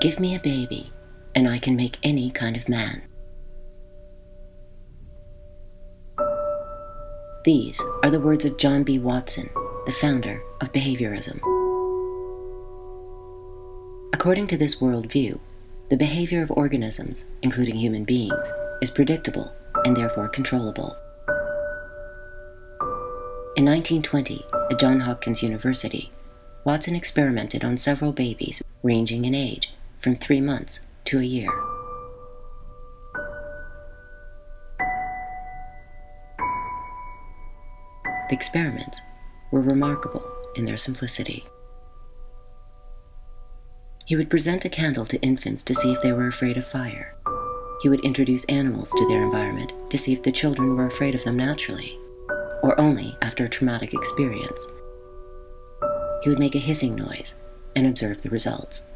Give me a baby, and I can make any kind of man. These are the words of John B. Watson, the founder of behaviorism. According to this worldview, the behavior of organisms, including human beings, is predictable and therefore controllable. In 1920, at Johns Hopkins University, Watson experimented on several babies ranging in age from 3 months to a year. The experiments were remarkable in their simplicity. He would present a candle to infants to see if they were afraid of fire. He would introduce animals to their environment to see if the children were afraid of them naturally, or only after a traumatic experience. He would make a hissing noise and observe the results.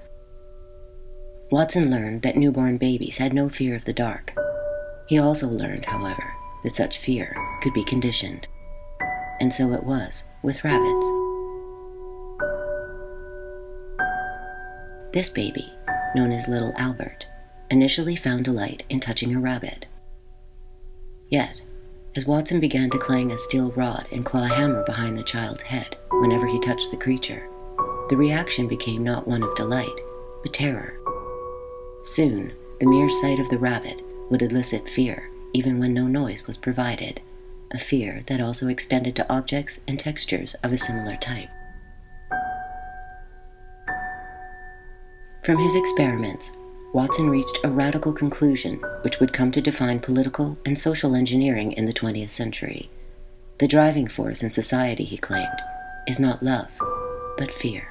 Watson learned that newborn babies had no fear of the dark. He also learned, however, that such fear could be conditioned. And so it was with rabbits. This baby, known as Little Albert, initially found delight in touching a rabbit. Yet, as Watson began to clang a steel rod and claw a hammer behind the child's head whenever he touched the creature, the reaction became not one of delight, but terror. Soon, the mere sight of the rabbit would elicit fear, even when no noise was provided, a fear that also extended to objects and textures of a similar type. From his experiments, Watson reached a radical conclusion which would come to define political and social engineering in the 20th century. The driving force in society, he claimed, is not love, but fear.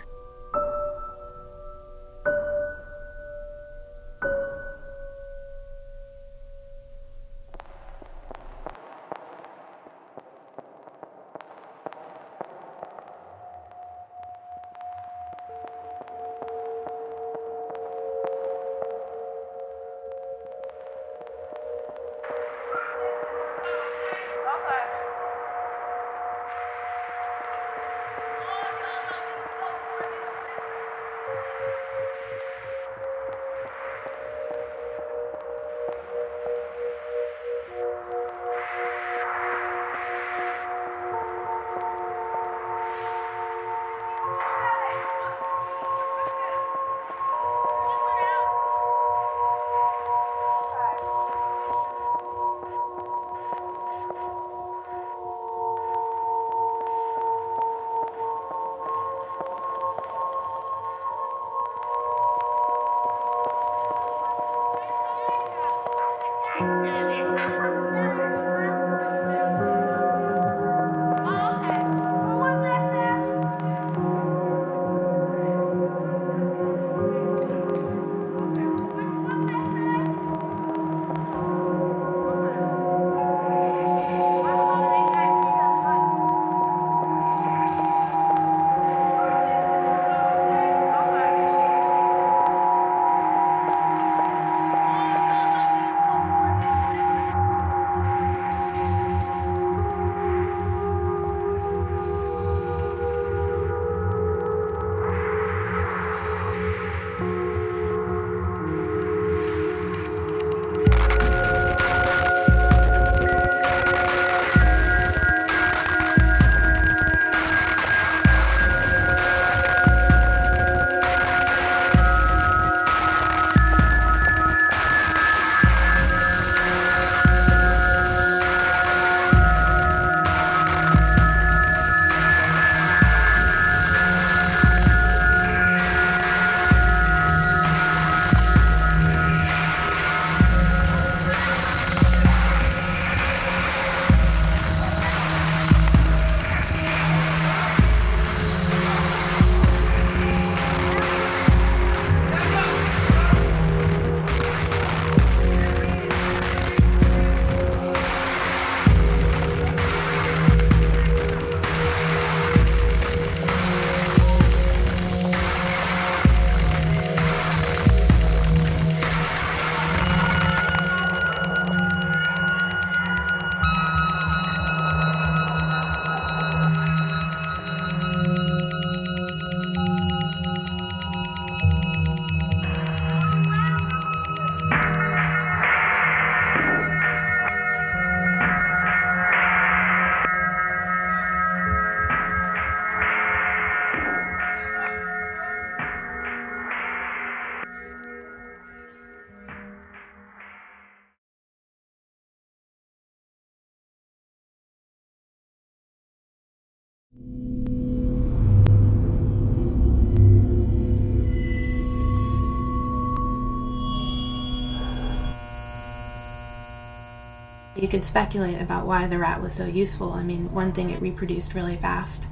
You could speculate about why the rat was so useful. I mean, one thing, it reproduced really fast.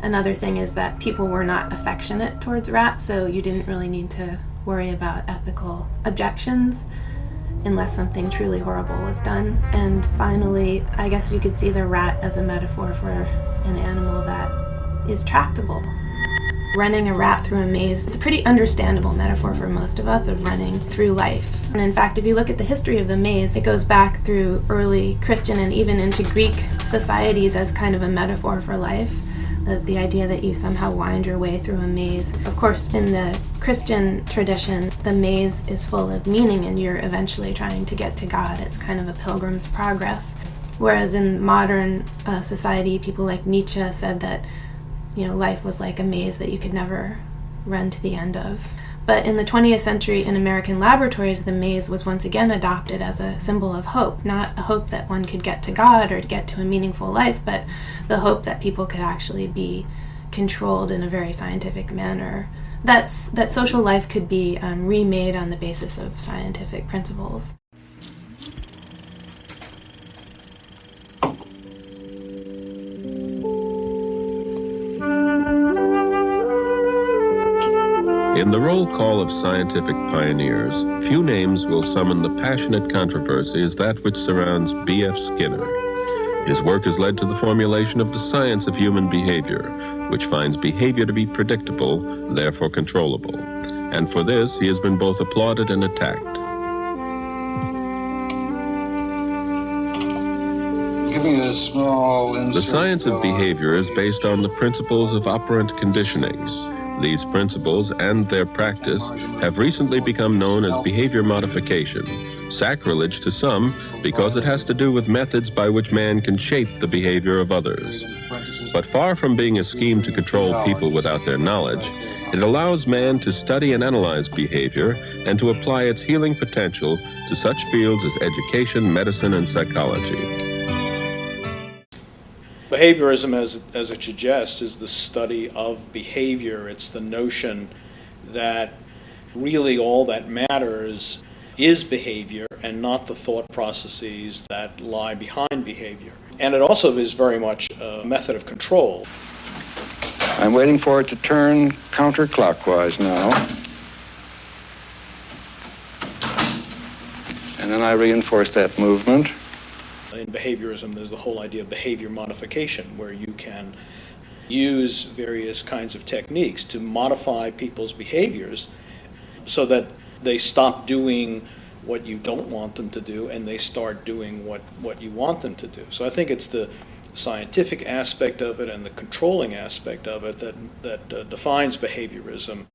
Another thing is that people were not affectionate towards rats, so you didn't really need to worry about ethical objections unless something truly horrible was done. And finally, I guess you could see the rat as a metaphor for an animal that is tractable. Running a rat through a maze, it's a pretty understandable metaphor for most of us of running through life. And in fact, if you look at the history of the maze, it goes back through early Christian and even into Greek societies as kind of a metaphor for life. The idea that you somehow wind your way through a maze. Of course, in the Christian tradition, the maze is full of meaning and you're eventually trying to get to God. It's kind of a pilgrim's progress. Whereas in modern society, people like Nietzsche said that, life was like a maze that you could never run to the end of. But in the 20th century, in American laboratories, the maze was once again adopted as a symbol of hope. Not a hope that one could get to God or get to a meaningful life, but the hope that people could actually be controlled in a very scientific manner. That social life could be remade on the basis of scientific principles. In the roll call of scientific pioneers, few names will summon the passionate controversy as that which surrounds B.F. Skinner. His work has led to the formulation of the science of human behavior, which finds behavior to be predictable, therefore controllable. And for this, he has been both applauded and attacked. Giving a small The science of behavior is based on the principles of operant conditioning. These principles and their practice have recently become known as behavior modification, sacrilege to some because it has to do with methods by which man can shape the behavior of others. But far from being a scheme to control people without their knowledge, it allows man to study and analyze behavior and to apply its healing potential to such fields as education, medicine, and psychology. Behaviorism, as it suggests, is the study of behavior. It's the notion that really all that matters is behavior and not the thought processes that lie behind behavior. And it also is very much a method of control. I'm waiting for it to turn counterclockwise now. And then I reinforce that movement. In behaviorism, there's the whole idea of behavior modification, where you can use various kinds of techniques to modify people's behaviors so that they stop doing what you don't want them to do and they start doing what you want them to do. So I think it's the scientific aspect of it and the controlling aspect of it that defines behaviorism.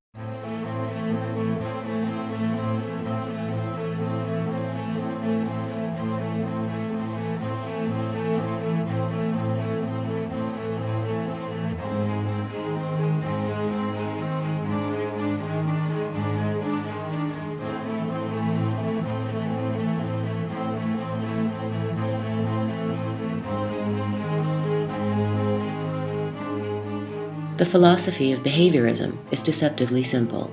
The philosophy of behaviorism is deceptively simple.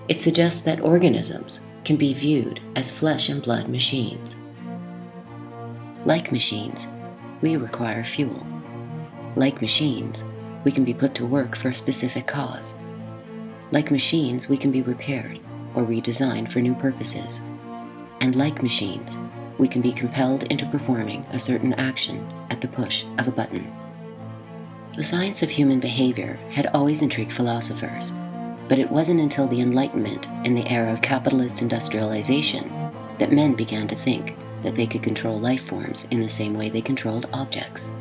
It suggests that organisms can be viewed as flesh and blood machines. Like machines, we require fuel. Like machines, we can be put to work for a specific cause. Like machines, we can be repaired or redesigned for new purposes. And like machines, we can be compelled into performing a certain action at the push of a button. The science of human behavior had always intrigued philosophers, but it wasn't until the Enlightenment in the era of capitalist industrialization that men began to think that they could control life forms in the same way they controlled objects.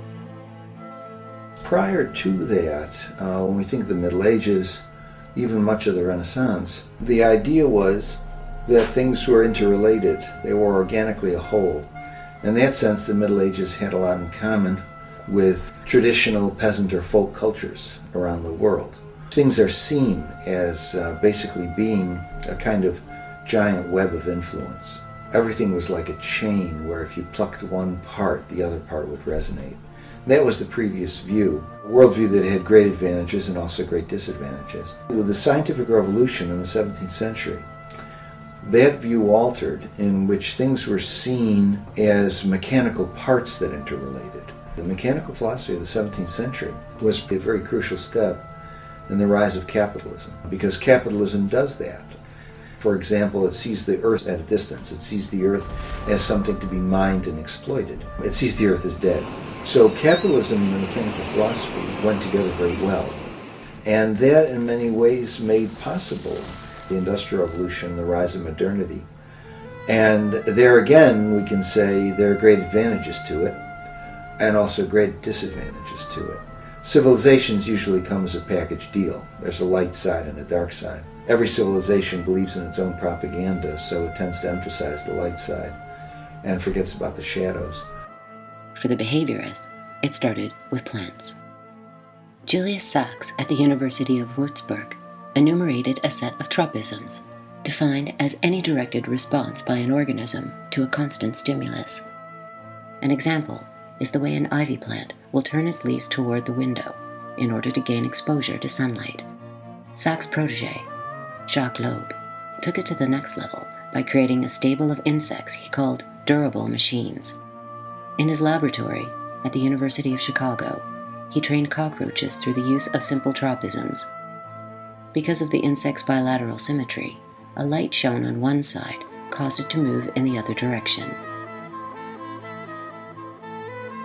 Prior to that, when we think of the Middle Ages, even much of the Renaissance, the idea was that things were interrelated. They were organically a whole. In that sense, the Middle Ages had a lot in common with traditional peasant or folk cultures around the world. Things are seen as basically being a kind of giant web of influence. Everything was like a chain where if you plucked one part, the other part would resonate. That was the previous view, a worldview that had great advantages and also great disadvantages. With the scientific revolution in the 17th century, that view altered, in which things were seen as mechanical parts that interrelated. The mechanical philosophy of the 17th century was a very crucial step in the rise of capitalism, because capitalism does that. For example, it sees the earth at a distance. It sees the earth as something to be mined and exploited. It sees the earth as dead. So capitalism and the mechanical philosophy went together very well. And that in many ways made possible the Industrial Revolution, the rise of modernity. And there again, we can say there are great advantages to it and also great disadvantages to it. Civilizations usually come as a package deal. There's a light side and a dark side. Every civilization believes in its own propaganda, so it tends to emphasize the light side and forgets about the shadows. For the behaviorists, it started with plants. Julius Sachs at the University of Würzburg enumerated a set of tropisms, defined as any directed response by an organism to a constant stimulus. An example is the way an ivy plant will turn its leaves toward the window in order to gain exposure to sunlight. Sachs' protege, Jacques Loeb, took it to the next level by creating a stable of insects he called durable machines. In his laboratory at the University of Chicago, he trained cockroaches through the use of simple tropisms. Because of the insect's bilateral symmetry, a light shown on one side caused it to move in the other direction.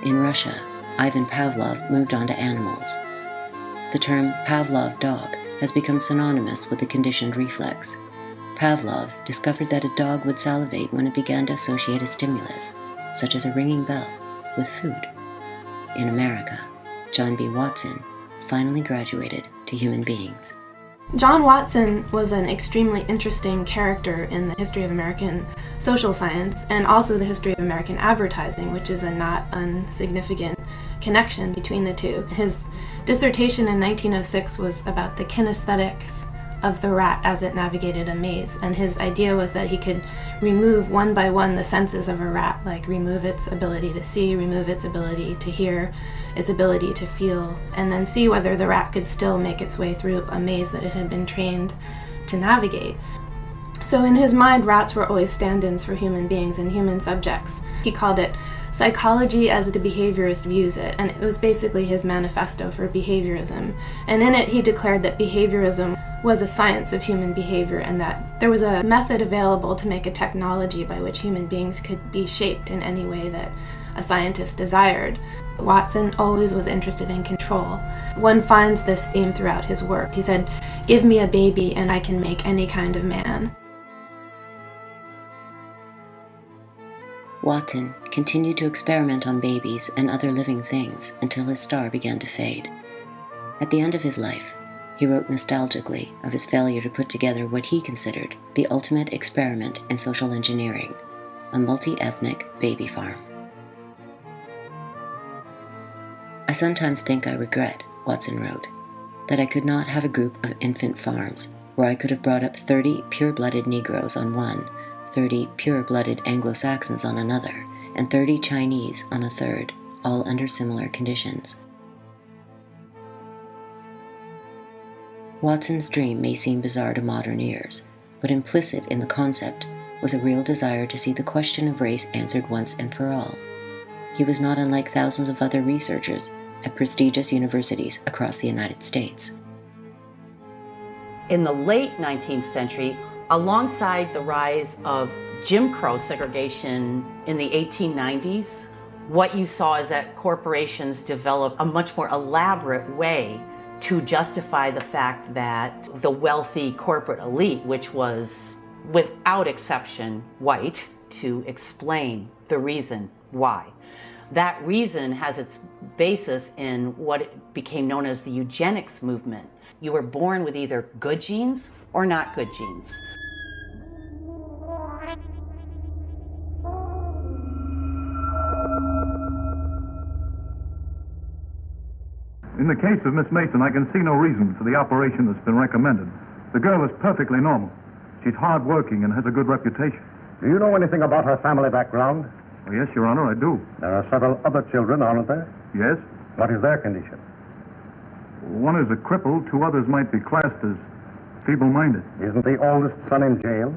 In Russia, Ivan Pavlov moved on to animals. The term Pavlov dog has become synonymous with the conditioned reflex. Pavlov discovered that a dog would salivate when it began to associate a stimulus, such as a ringing bell, with food. In America, John B. Watson finally graduated to human beings. John Watson was an extremely interesting character in the history of American social science and also the history of American advertising, which is a not insignificant connection between the two. His dissertation in 1906 was about the kinesthetics of the rat as it navigated a maze, and his idea was that he could remove one by one the senses of a rat, like remove its ability to see, remove its ability to hear, its ability to feel, and then see whether the rat could still make its way through a maze that it had been trained to navigate. So in his mind, rats were always stand-ins for human beings and human subjects. He called it Psychology as the Behaviorist Views It, and it was basically his manifesto for behaviorism. And in it, he declared that behaviorism was a science of human behavior and that there was a method available to make a technology by which human beings could be shaped in any way that a scientist desired. Watson always was interested in control. One finds this theme throughout his work. He said, "Give me a baby and I can make any kind of man." Watson continued to experiment on babies and other living things until his star began to fade. At the end of his life, he wrote nostalgically of his failure to put together what he considered the ultimate experiment in social engineering, a multi-ethnic baby farm. "I sometimes think I regret," Watson wrote, "that I could not have a group of infant farms where I could have brought up 30 pure-blooded Negroes on one, 30 pure-blooded Anglo-Saxons on another, and 30 Chinese on a third, all under similar conditions." Watson's dream may seem bizarre to modern ears, but implicit in the concept was a real desire to see the question of race answered once and for all. He was not unlike thousands of other researchers at prestigious universities across the United States. In the late 19th century, alongside the rise of Jim Crow segregation in the 1890s, what you saw is that corporations developed a much more elaborate way to justify the fact that the wealthy corporate elite, which was without exception white, to explain the reason why. That reason has its basis in what became known as the eugenics movement. You were born with either good genes or not good genes. In the case of Miss Mason, I can see no reason for the operation that's been recommended. The girl is perfectly normal. She's hard-working and has a good reputation. Do you know anything about her family background? Oh, yes, Your Honor, I do. There are several other children, aren't there? Yes. What is their condition? One is a cripple. 2 others might be classed as feeble-minded. Isn't the oldest son in jail?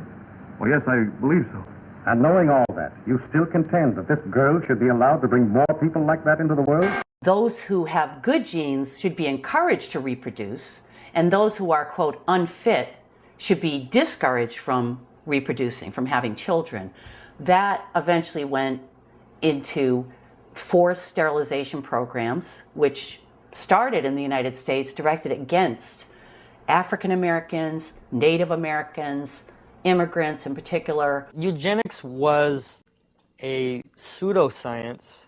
Well, yes, I believe so. And knowing all that, you still contend that this girl should be allowed to bring more people like that into the world? Those who have good genes should be encouraged to reproduce, and those who are, quote, unfit should be discouraged from reproducing, from having children. That eventually went into forced sterilization programs, which started in the United States, directed against African Americans, Native Americans, immigrants in particular. Eugenics was a pseudoscience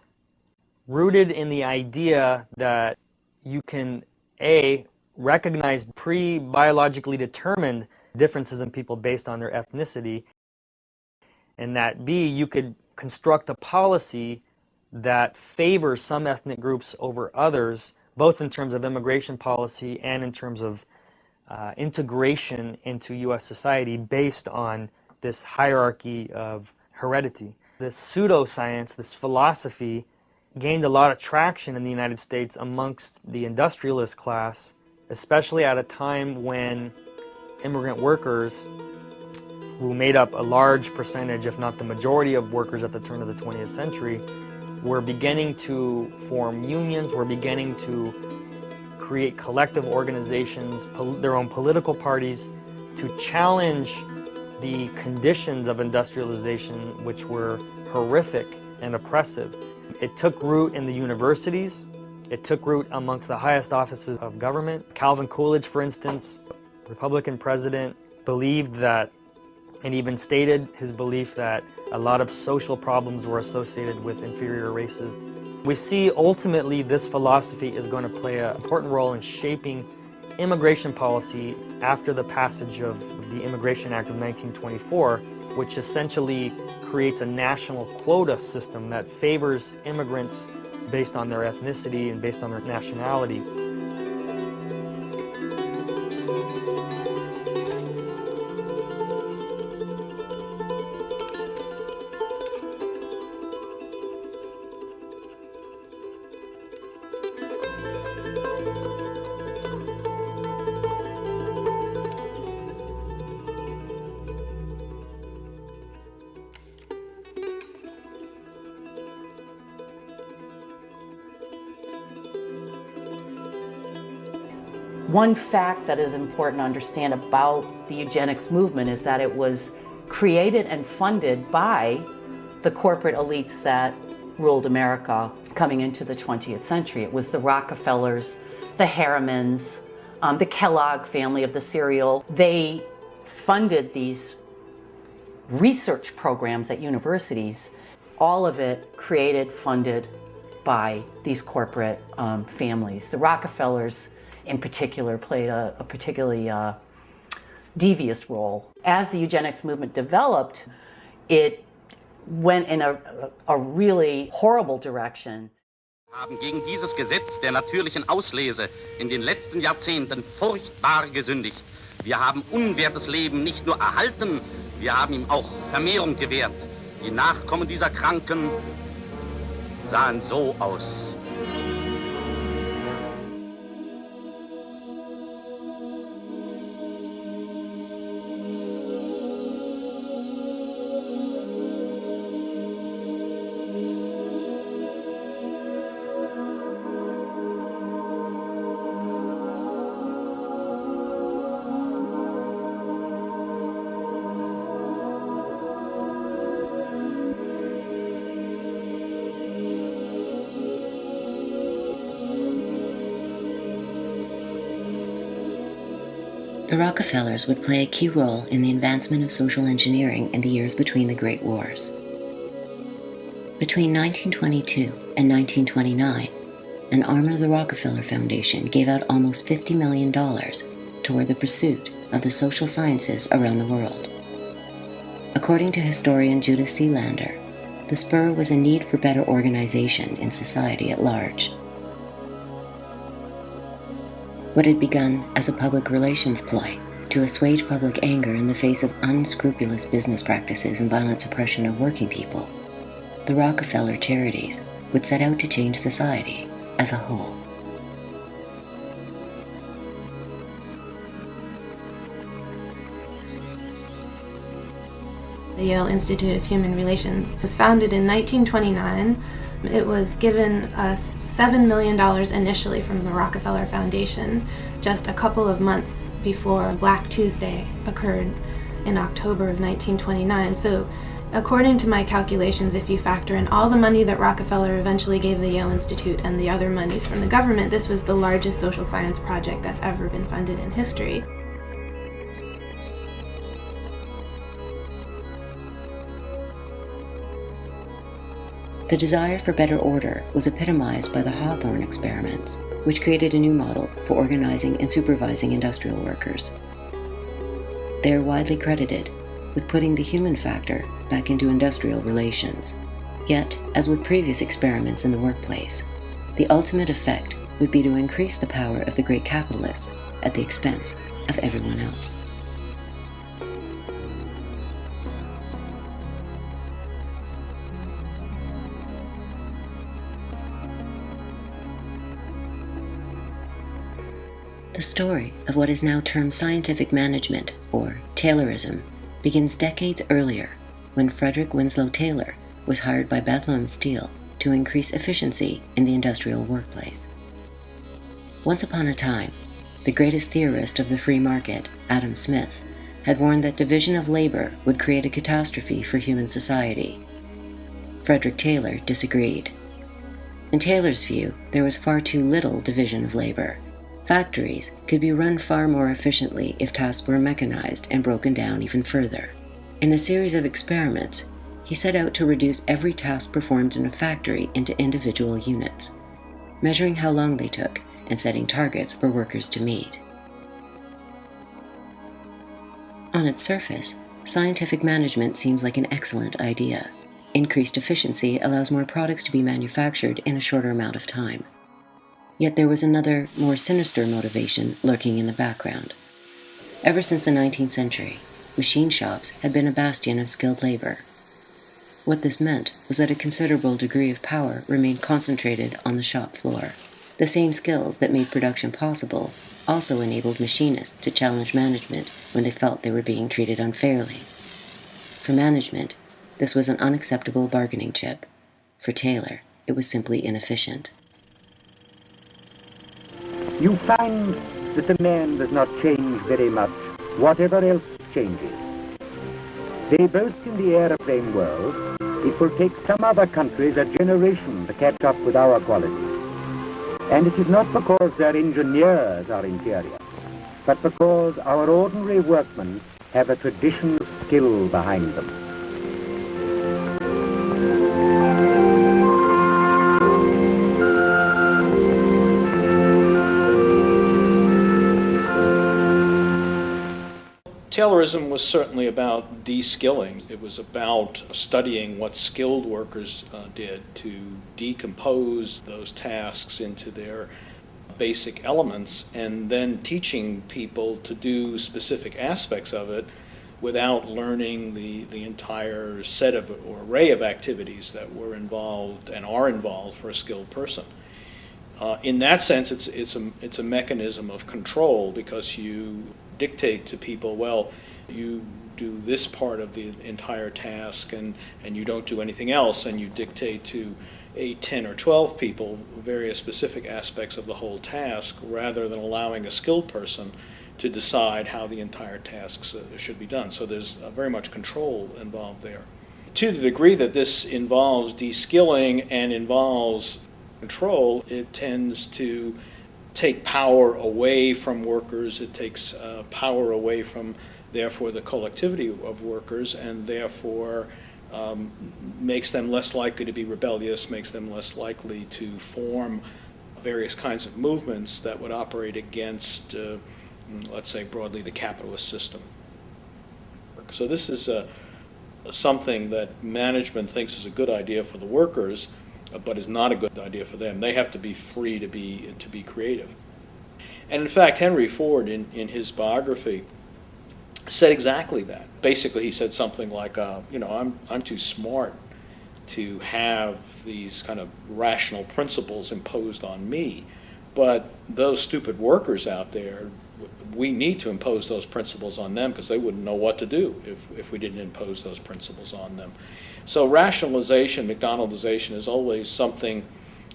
rooted in the idea that you can, A, recognize pre-biologically determined differences in people based on their ethnicity, and that B, you could construct a policy that favors some ethnic groups over others, both in terms of immigration policy and in terms of integration into U.S. society based on this hierarchy of heredity. This pseudoscience, this philosophy, gained a lot of traction in the United States amongst the industrialist class, especially at a time when immigrant workers, who made up a large percentage, if not the majority of workers at the turn of the 20th century, were beginning to form unions, were beginning to create collective organizations, their own political parties, to challenge the conditions of industrialization, which were horrific and oppressive. It took root in the universities. It took root amongst the highest offices of government. Calvin Coolidge, for instance, Republican president, believed that, and even stated his belief that a lot of social problems were associated with inferior races. We see ultimately this philosophy is going to play an important role in shaping immigration policy after the passage of the Immigration Act of 1924, which essentially creates a national quota system that favors immigrants based on their ethnicity and based on their nationality. One fact that is important to understand about the eugenics movement is that it was created and funded by the corporate elites that ruled America coming into the 20th century. It was the Rockefellers, the Harrimans, the Kellogg family of the cereal. They funded these research programs at universities, all of it created, funded by these corporate families. The Rockefellers in particular played a particularly devious role. As the eugenics movement developed, it went in a really horrible direction. Haben gegen dieses Gesetz der natürlichen Auslese in den letzten Jahrzehnten furchtbar gesündigt. Wir haben unwertes Leben nicht nur erhalten, wir haben ihm auch Vermehrung gewährt. Die Nachkommen dieser Kranken sahen so aus. The Rockefellers would play a key role in the advancement of social engineering in the years between the Great Wars. Between 1922 and 1929, an arm of the Rockefeller Foundation gave out almost $50 million toward the pursuit of the social sciences around the world. According to historian Judith Sealander, the spur was a need for better organization in society at large. What had begun as a public relations ploy to assuage public anger in the face of unscrupulous business practices and violent suppression of working people, the Rockefeller Charities would set out to change society as a whole. The Yale Institute of Human Relations was founded in 1929. It was given us $7 million initially from the Rockefeller Foundation, just a couple of months before Black Tuesday occurred in October of 1929. So according to my calculations, if you factor in all the money that Rockefeller eventually gave the Yale Institute and the other monies from the government, this was the largest social science project that's ever been funded in history. The desire for better order was epitomized by the Hawthorne experiments, which created a new model for organizing and supervising industrial workers. They are widely credited with putting the human factor back into industrial relations. Yet, as with previous experiments in the workplace, the ultimate effect would be to increase the power of the great capitalists at the expense of everyone else. The story of what is now termed scientific management, or Taylorism, begins decades earlier when Frederick Winslow Taylor was hired by Bethlehem Steel to increase efficiency in the industrial workplace. Once upon a time, the greatest theorist of the free market, Adam Smith, had warned that division of labor would create a catastrophe for human society. Frederick Taylor disagreed. In Taylor's view, there was far too little division of labor. Factories could be run far more efficiently if tasks were mechanized and broken down even further. In a series of experiments, he set out to reduce every task performed in a factory into individual units, measuring how long they took and setting targets for workers to meet. On its surface, scientific management seems like an excellent idea. Increased efficiency allows more products to be manufactured in a shorter amount of time. Yet there was another, more sinister motivation lurking in the background. Ever since the 19th century, machine shops had been a bastion of skilled labor. What this meant was that a considerable degree of power remained concentrated on the shop floor. The same skills that made production possible also enabled machinists to challenge management when they felt they were being treated unfairly. For management, this was an unacceptable bargaining chip. For Taylor, it was simply inefficient. You find that the man does not change very much, whatever else changes. They boast in the aeroplane world, it will take some other countries a generation to catch up with our qualities. And it is not because their engineers are inferior, but because our ordinary workmen have a traditional skill behind them. Taylorism was certainly about de-skilling. It was about studying what skilled workers did to decompose those tasks into their basic elements and then teaching people to do specific aspects of it without learning the entire set of or array of activities that were involved and are involved for a skilled person. In that sense, it's a mechanism of control because you dictate to people, well, you do this part of the entire task and you don't do anything else, and you dictate to 8, 10, or 12 people various specific aspects of the whole task rather than allowing a skilled person to decide how the entire tasks should be done. So there's very much control involved there. To the degree that this involves de-skilling and involves control, it tends to take power away from workers. It takes power away from, therefore, the collectivity of workers, and therefore makes them less likely to be rebellious, makes them less likely to form various kinds of movements that would operate against, let's say, broadly, the capitalist system. So this is something that management thinks is a good idea for the workers, but is not a good idea for them. They have to be free to be creative. And in fact, Henry Ford, in his biography, said exactly that. Basically, he said something like, I'm too smart to have these kind of rational principles imposed on me, but those stupid workers out there, we need to impose those principles on them because they wouldn't know what to do if we didn't impose those principles on them. So rationalization, McDonaldization, is always something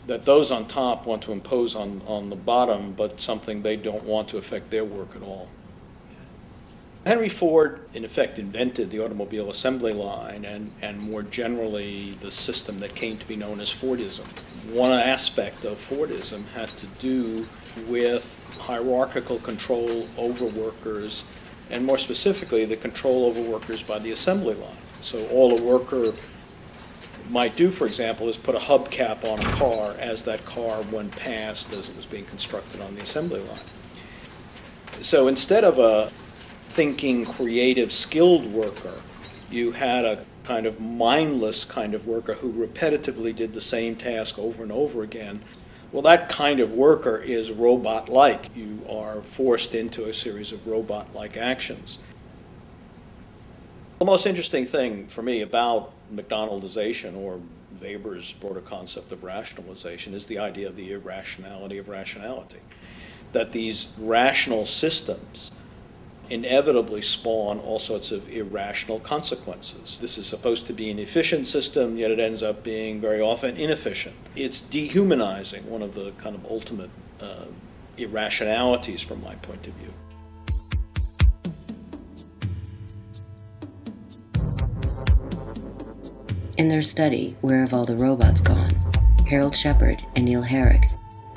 that those on top want to impose on the bottom, but something they don't want to affect their work at all. Henry Ford, in effect, invented the automobile assembly line and more generally the system that came to be known as Fordism. One aspect of Fordism had to do with hierarchical control over workers, and more specifically, the control over workers by the assembly line. So all a worker might do, for example, is put a hubcap on a car as that car went past as it was being constructed on the assembly line. So instead of a thinking, creative, skilled worker, you had a kind of mindless kind of worker who repetitively did the same task over and over again. Well, that kind of worker is robot-like. You are forced into a series of robot-like actions. The most interesting thing for me about McDonaldization, or Weber's broader concept of rationalization, is the idea of the irrationality of rationality. That these rational systems inevitably spawn all sorts of irrational consequences. This is supposed to be an efficient system, yet it ends up being very often inefficient. It's dehumanizing, one of the kind of ultimate irrationalities from my point of view. In their study, Where Have All the Robots Gone?, Harold Shepard and Neil Herrick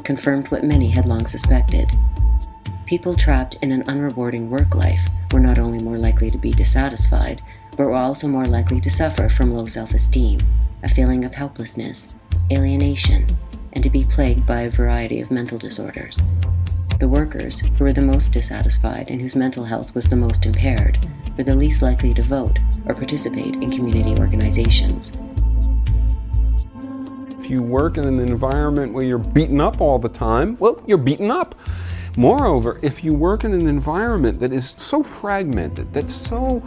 confirmed what many had long suspected. People trapped in an unrewarding work life were not only more likely to be dissatisfied, but were also more likely to suffer from low self-esteem, a feeling of helplessness, alienation, and to be plagued by a variety of mental disorders. The workers, who were the most dissatisfied and whose mental health was the most impaired, were the least likely to vote or participate in community organizations. If you work in an environment where you're beaten up all the time, well, you're beaten up. Moreover, if you work in an environment that is so fragmented, that so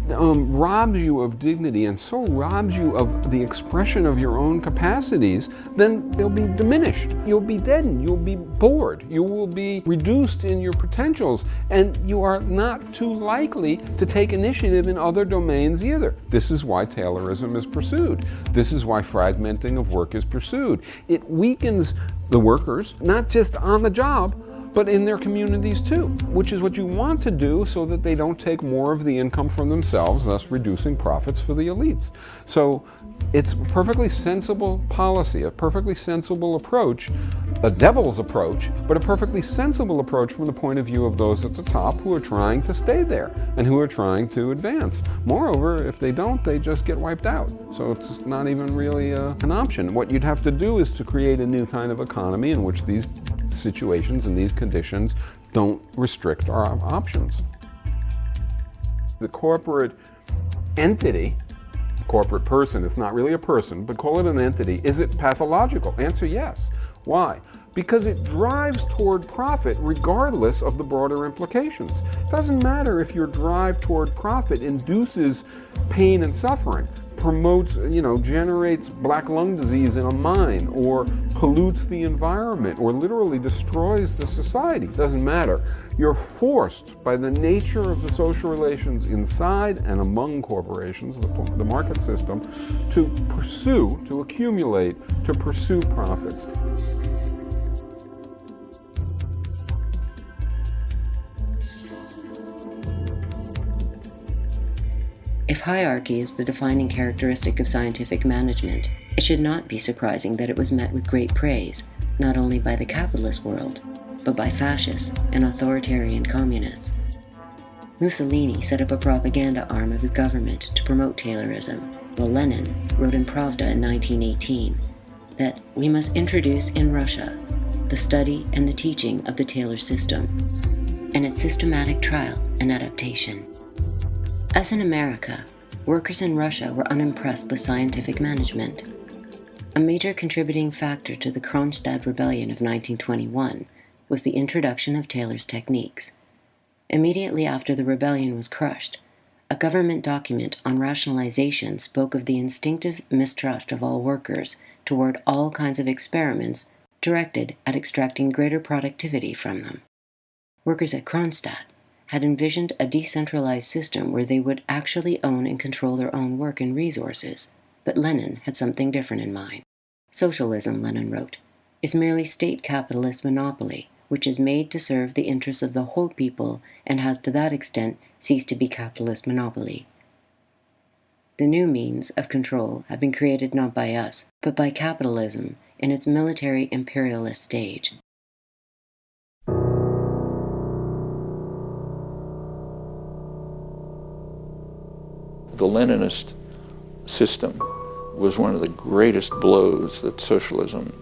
robs you of dignity and so robs you of the expression of your own capacities, then they'll be diminished. You'll be deadened. You'll be bored. You will be reduced in your potentials, and you are not too likely to take initiative in other domains either. This is why Taylorism is pursued. This is why fragmenting of work is pursued. It weakens the workers, not just on the job, but in their communities too, which is what you want to do so that they don't take more of the income from themselves, thus reducing profits for the elites. So it's a perfectly sensible policy, a perfectly sensible approach, a devil's approach, but a perfectly sensible approach from the point of view of those at the top who are trying to stay there and who are trying to advance. Moreover, if they don't, they just get wiped out. So it's not even really an option. What you'd have to do is to create a new kind of economy in which these situations and these conditions don't restrict our options. The corporate entity, corporate person, it's not really a person, but call it an entity, is it pathological? Answer yes. Why? Because it drives toward profit regardless of the broader implications. It doesn't matter if your drive toward profit induces pain and suffering, promotes, generates black lung disease in a mine, or pollutes the environment, or literally destroys the society. It doesn't matter. You're forced by the nature of the social relations inside and among corporations, the market system, to accumulate, to pursue profits. If hierarchy is the defining characteristic of scientific management, it should not be surprising that it was met with great praise, not only by the capitalist world, but by fascists and authoritarian communists. Mussolini set up a propaganda arm of his government to promote Taylorism, while Lenin wrote in Pravda in 1918 that we must introduce in Russia the study and the teaching of the Taylor system and its systematic trial and adaptation. As in America, workers in Russia were unimpressed with scientific management. A major contributing factor to the Kronstadt Rebellion of 1921 was the introduction of Taylor's techniques. Immediately after the rebellion was crushed, a government document on rationalization spoke of the instinctive mistrust of all workers toward all kinds of experiments directed at extracting greater productivity from them. Workers at Kronstadt had envisioned a decentralized system where they would actually own and control their own work and resources, but Lenin had something different in mind. Socialism, Lenin wrote, is merely state capitalist monopoly, which is made to serve the interests of the whole people and has to that extent ceased to be capitalist monopoly. The new means of control have been created not by us, but by capitalism in its military imperialist stage. The Leninist system was one of the greatest blows that socialism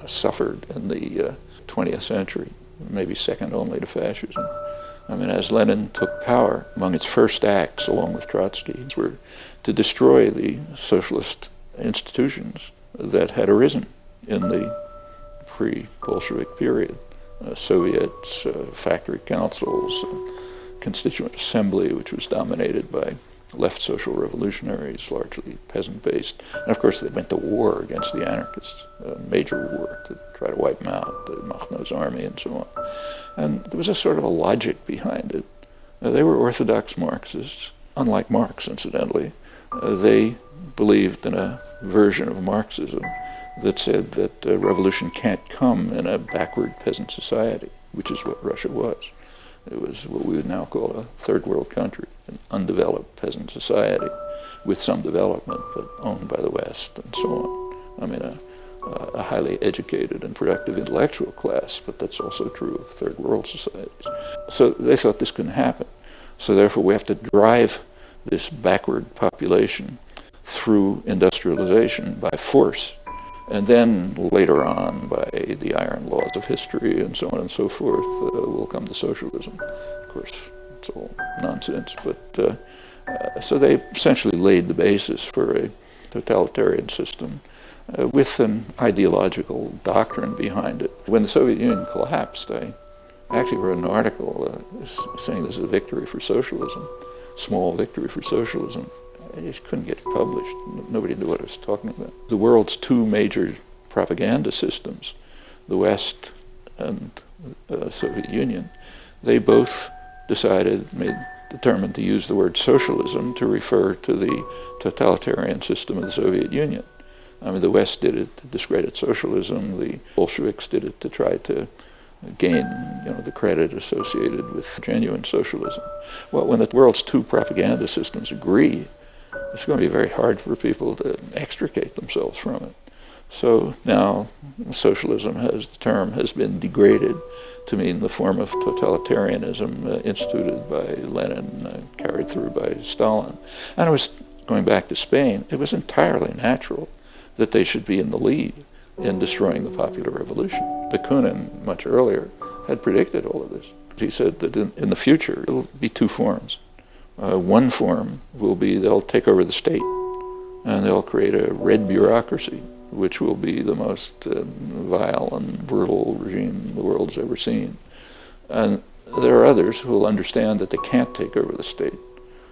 suffered in the 20th century, maybe second only to fascism. I mean, as Lenin took power, among its first acts, along with Trotsky, were to destroy the socialist institutions that had arisen in the pre-Bolshevik period. Soviets, factory councils, constituent assembly, which was dominated by left social revolutionaries, largely peasant-based. And of course, they went to war against the anarchists, a major war to try to wipe them out, the Makhno's army and so on. And there was a sort of a logic behind it. They were orthodox Marxists, unlike Marx, incidentally. They believed in a version of Marxism that said that revolution can't come in a backward peasant society, which is what Russia was. It was what we would now call a third world country, an undeveloped peasant society with some development, but owned by the West and so on. I mean, a highly educated and productive intellectual class, but that's also true of third world societies. So they thought this couldn't happen. So therefore we have to drive this backward population through industrialization by force, and then later on by the iron laws of history and so on and so forth will come to socialism. Of course, it's all nonsense, but so they essentially laid the basis for a totalitarian system with an ideological doctrine behind it. When the Soviet Union collapsed, I actually wrote an article saying this is a victory for socialism, small victory for socialism. I just couldn't get it published. Nobody knew what I was talking about. The world's two major propaganda systems, the West and the Soviet Union, they both determined to use the word socialism to refer to the totalitarian system of the Soviet Union. I mean, the West did it to discredit socialism. The Bolsheviks did it to try to gain, the credit associated with genuine socialism. Well, when the world's two propaganda systems agree, it's going to be very hard for people to extricate themselves from it. So now socialism the term has been degraded to mean the form of totalitarianism instituted by Lenin, carried through by Stalin. And it was, going back to Spain, it was entirely natural that they should be in the lead in destroying the popular revolution. Bakunin, much earlier, had predicted all of this. He said that in the future, it'll be two forms. One form will be they'll take over the state and they'll create a red bureaucracy, which will be the most vile and brutal regime the world's ever seen. And there are others who will understand that they can't take over the state,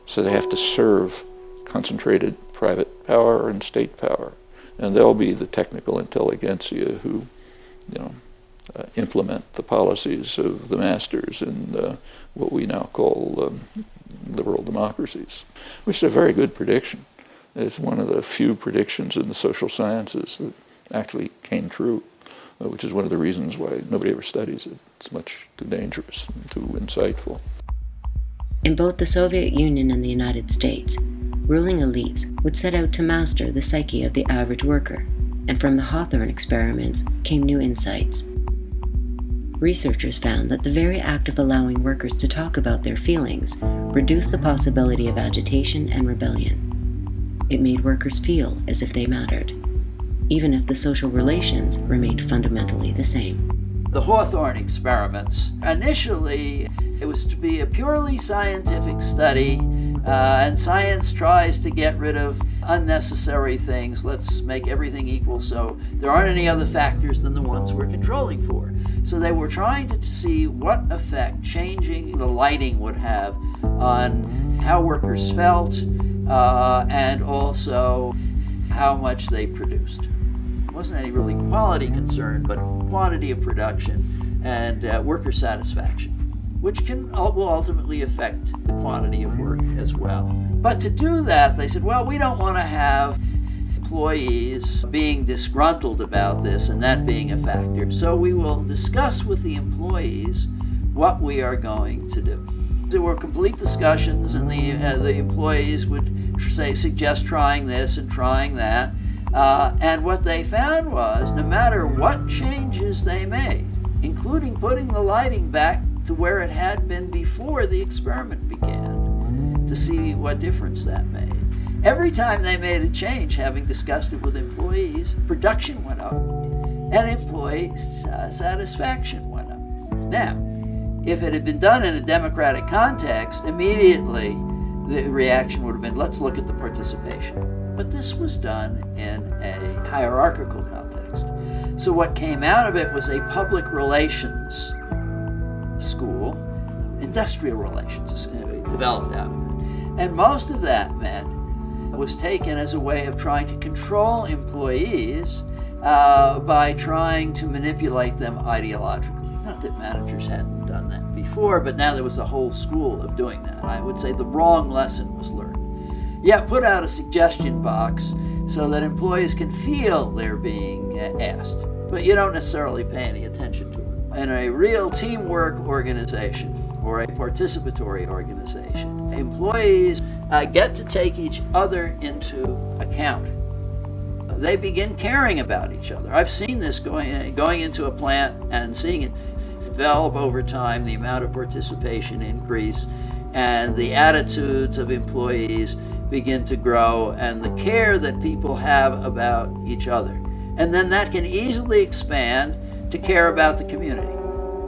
so they have to serve concentrated private power and state power. And they'll be the technical intelligentsia who, implement the policies of the masters in what we now call liberal democracies, which is a very good prediction. It's one of the few predictions in the social sciences that actually came true, which is one of the reasons why nobody ever studies it. It's much too dangerous and too insightful. In both the Soviet Union and the United States, ruling elites would set out to master the psyche of the average worker, and from the Hawthorne experiments came new insights. Researchers found that the very act of allowing workers to talk about their feelings reduced the possibility of agitation and rebellion. It made workers feel as if they mattered, even if the social relations remained fundamentally the same. The Hawthorne experiments, initially it was to be a purely scientific study, and science tries to get rid of unnecessary things. Let's make everything equal so there aren't any other factors than the ones we're controlling for. So they were trying to see what effect changing the lighting would have on how workers felt and also how much they produced. It wasn't any really quality concern, but quantity of production and worker satisfaction. which will ultimately affect the quantity of work as well. But to do that, they said, well, we don't want to have employees being disgruntled about this and that being a factor. So we will discuss with the employees what we are going to do. There were complete discussions, and the employees would suggest trying this and trying that. And what they found was, no matter what changes they made, including putting the lighting back to where it had been before the experiment began, to see what difference that made. Every time they made a change, having discussed it with employees, production went up, and employee satisfaction went up. Now, if it had been done in a democratic context, immediately the reaction would have been, let's look at the participation. But this was done in a hierarchical context. So what came out of it was a public relations school, industrial relations developed out of it. And most of that was taken as a way of trying to control employees by trying to manipulate them ideologically. Not that managers hadn't done that before, but now there was a whole school of doing that. I would say the wrong lesson was learned. Yeah, put out a suggestion box so that employees can feel they're being asked, but you don't necessarily pay any attention to it. In a real teamwork organization or a participatory organization, employees get to take each other into account. They begin caring about each other. I've seen this going into a plant and seeing it develop over time, the amount of participation increase, and the attitudes of employees begin to grow, and the care that people have about each other. And then that can easily expand to care about the community.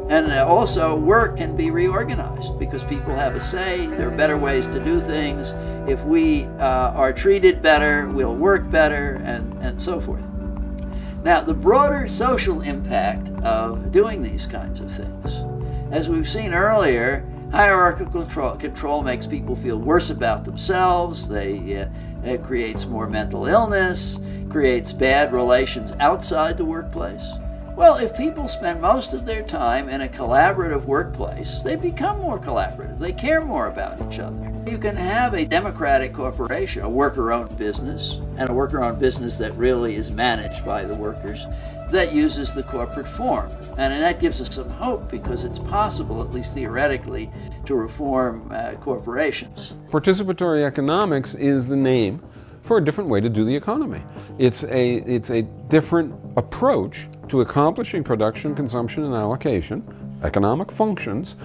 And also, work can be reorganized because people have a say. There are better ways to do things. If we are treated better, we'll work better, and so forth. Now, the broader social impact of doing these kinds of things, as we've seen earlier, hierarchical control makes people feel worse about themselves. It creates more mental illness, creates bad relations outside the workplace. Well, if people spend most of their time in a collaborative workplace, they become more collaborative. They care more about each other. You can have a democratic corporation, a worker-owned business, and a worker-owned business that really is managed by the workers, that uses the corporate form. And that gives us some hope because it's possible, at least theoretically, to reform corporations. Participatory economics is the name for a different way to do the economy. It's a different approach to accomplishing production, consumption, and allocation, economic functions,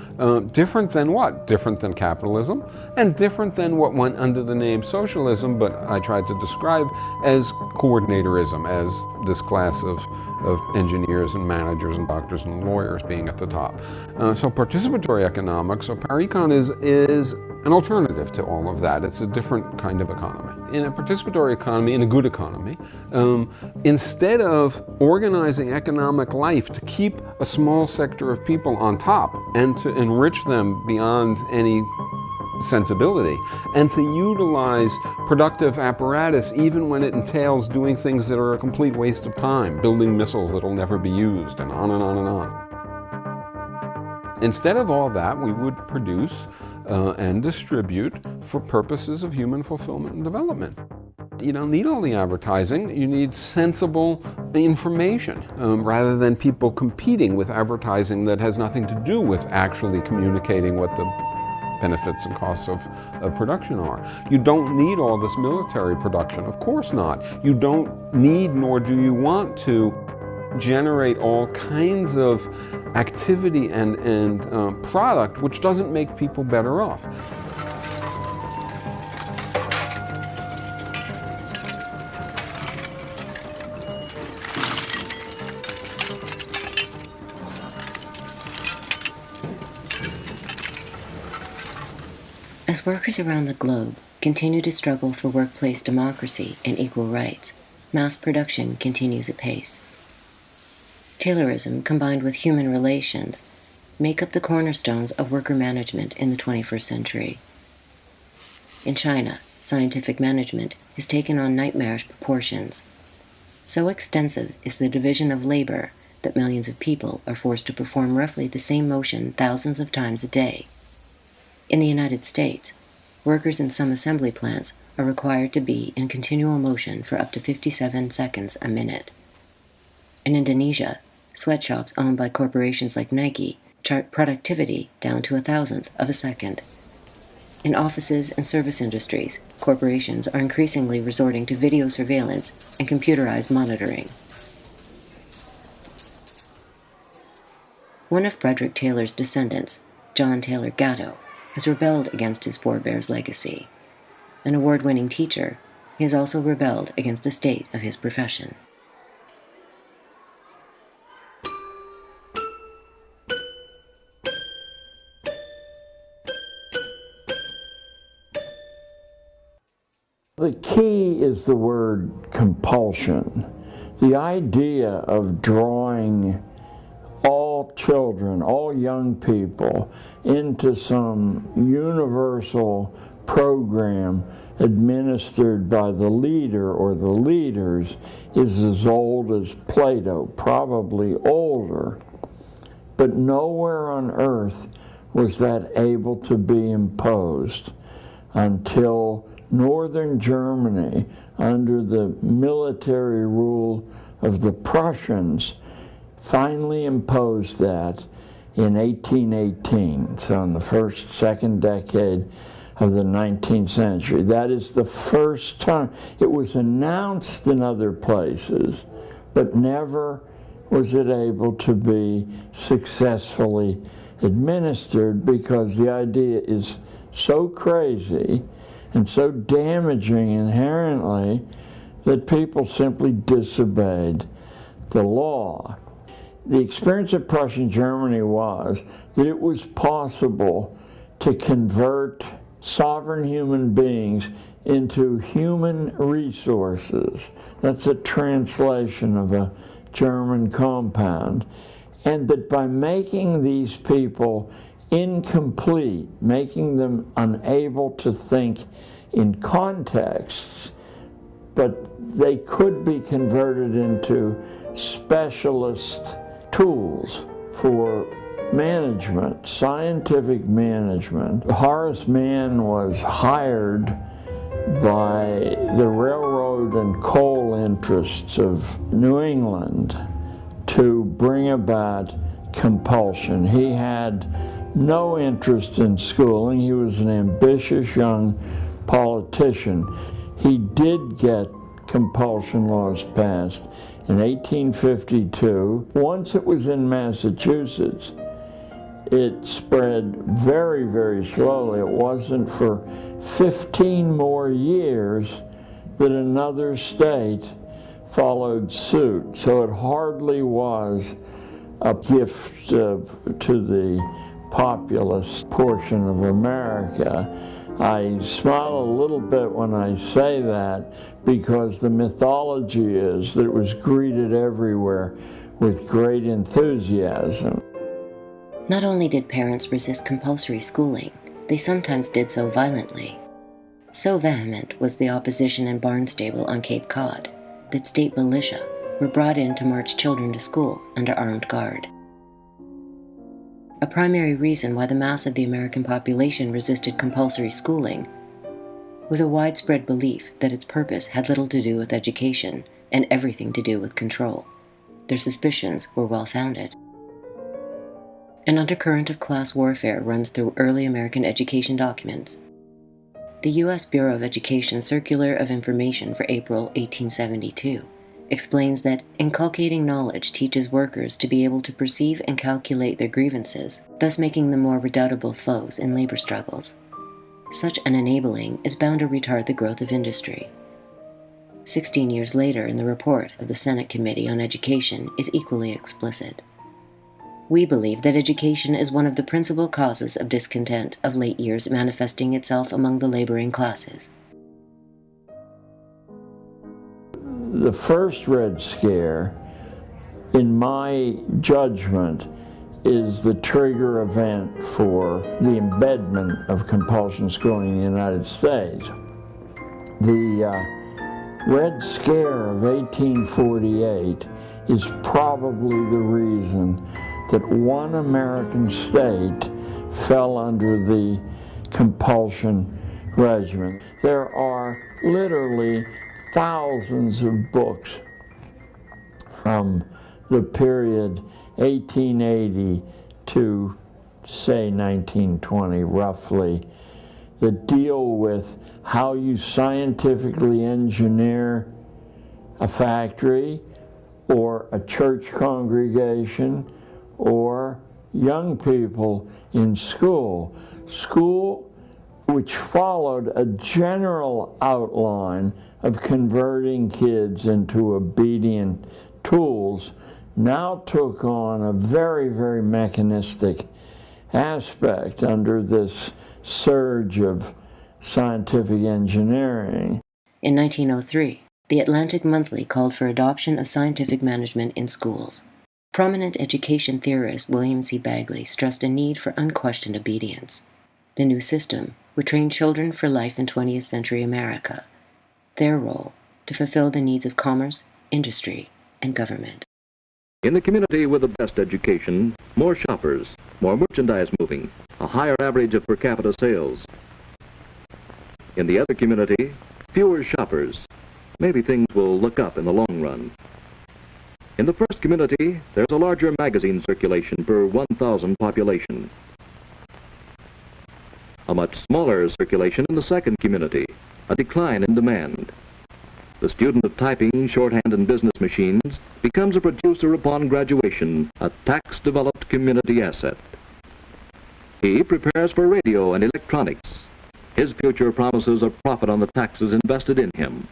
different than what? Different than capitalism, and different than what went under the name socialism, but I tried to describe as coordinatorism, as this class of engineers and managers and doctors and lawyers being at the top. So participatory economics, or paricon, is an alternative to all of that. It's a different kind of economy. In a participatory economy, in a good economy, instead of organizing economic life to keep a small sector of people on top and to enrich them beyond any sensibility, and to utilize productive apparatus even when it entails doing things that are a complete waste of time, building missiles that'll never be used, and on and on and on. Instead of all that, we would produce and distribute for purposes of human fulfillment and development. You don't need all the advertising, you need sensible information rather than people competing with advertising that has nothing to do with actually communicating what the benefits and costs of production are. You don't need all this military production, of course not. You don't need, nor do you want to, generate all kinds of activity and product which doesn't make people better off. As workers around the globe continue to struggle for workplace democracy and equal rights, mass production continues apace. Taylorism combined with human relations make up the cornerstones of worker management in the 21st century. In China, scientific management has taken on nightmarish proportions. So extensive is the division of labor that millions of people are forced to perform roughly the same motion thousands of times a day. In the United States, workers in some assembly plants are required to be in continual motion for up to 57 seconds a minute. In Indonesia, sweatshops owned by corporations like Nike chart productivity down to 1,000th of a second. In offices and service industries, corporations are increasingly resorting to video surveillance and computerized monitoring. One of Frederick Taylor's descendants, John Taylor Gatto, has rebelled against his forebears' legacy. An award-winning teacher, he has also rebelled against the state of his profession. The key is the word compulsion. The idea of drawing all children, all young people, into some universal program administered by the leader or the leaders is as old as Plato, probably older. But nowhere on earth was that able to be imposed until northern Germany, under the military rule of the Prussians, finally imposed that in 1818, so in the second decade of the 19th century. That is the first time. It was announced in other places, but never was it able to be successfully administered, because the idea is so crazy and so damaging inherently that people simply disobeyed the law. The experience of Prussian Germany was that it was possible to convert sovereign human beings into human resources. That's a translation of a German compound. And that by making these people incomplete, making them unable to think in contexts, but they could be converted into specialist tools for management, scientific management. Horace Mann was hired by the railroad and coal interests of New England to bring about compulsion. He had no interest in schooling. He was an ambitious young politician. He did get compulsion laws passed in 1852. Once it was in Massachusetts, it spread very, very slowly. It wasn't for 15 more years that another state followed suit. So it hardly was a gift to the populous portion of America. I smile a little bit when I say that, because the mythology is that it was greeted everywhere with great enthusiasm. Not only did parents resist compulsory schooling, they sometimes did so violently. So vehement was the opposition in Barnstable on Cape Cod that state militia were brought in to march children to school under armed guard. A primary reason why the mass of the American population resisted compulsory schooling was a widespread belief that its purpose had little to do with education and everything to do with control. Their suspicions were well-founded. An undercurrent of class warfare runs through early American education documents. The U.S. Bureau of Education Circular of Information for April 1872 explains that inculcating knowledge teaches workers to be able to perceive and calculate their grievances, thus making them more redoubtable foes in labor struggles. Such an enabling is bound to retard the growth of industry. 16 years later, in the report of the Senate Committee on Education, is equally explicit. We believe that education is one of the principal causes of discontent of late years manifesting itself among the laboring classes. The first Red Scare, in my judgment, is the trigger event for the embedment of compulsion schooling in the United States. The Red Scare of 1848 is probably the reason that one American state fell under the compulsion regimen. There are literally thousands of books from the period 1880 to, say, 1920, roughly, that deal with how you scientifically engineer a factory or a church congregation or young people in school. School which followed a general outline of converting kids into obedient tools, now took on a very, very mechanistic aspect under this surge of scientific engineering. In 1903, the Atlantic Monthly called for adoption of scientific management in schools. Prominent education theorist William C. Bagley stressed a need for unquestioned obedience. The new system would train children for life in 20th century America, their role to fulfill the needs of commerce, industry, and government. In the community with the best education, more shoppers, more merchandise moving, a higher average of per capita sales. In the other community, fewer shoppers. Maybe things will look up in the long run. In the first community, there's a larger magazine circulation per 1,000 population. A much smaller circulation in the second community, a decline in demand. The student of typing, shorthand, and business machines becomes a producer upon graduation, a tax-developed community asset. He prepares for radio and electronics. His future promises a profit on the taxes invested in him.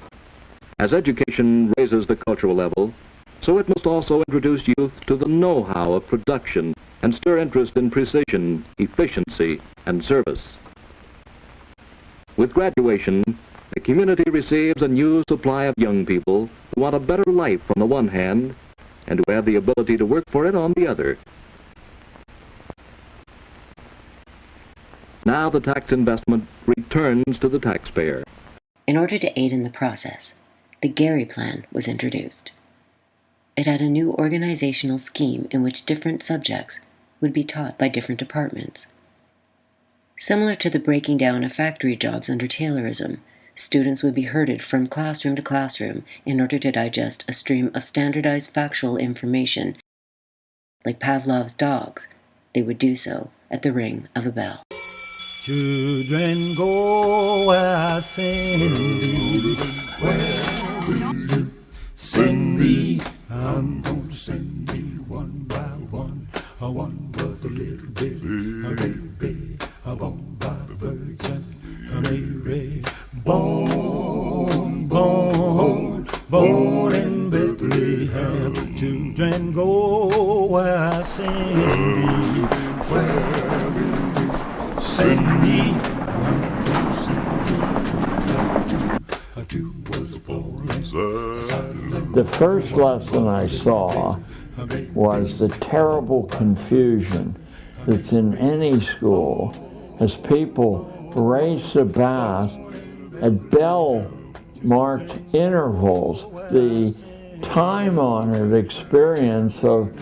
As education raises the cultural level, so it must also introduce youth to the know-how of production and stir interest in precision, efficiency, and service. With graduation, the community receives a new supply of young people who want a better life on the one hand and who have the ability to work for it on the other. Now the tax investment returns to the taxpayer. In order to aid in the process, the Gary Plan was introduced. It had a new organizational scheme in which different subjects would be taught by different departments. Similar to the breaking down of factory jobs under Taylorism, students would be herded from classroom to classroom in order to digest a stream of standardized factual information. Like Pavlov's dogs, they would do so at the ring of a bell. Children, go where I send thee. Where will you send me? I'm going to send thee one by one. I want but a little baby, a baby, a born by the Virgin Mary. Born in Bethlehem. Children, go where I send thee. Where will you send me? The first lesson I saw was the terrible confusion that's in any school as people race about at bell-marked intervals. The time-honored experience of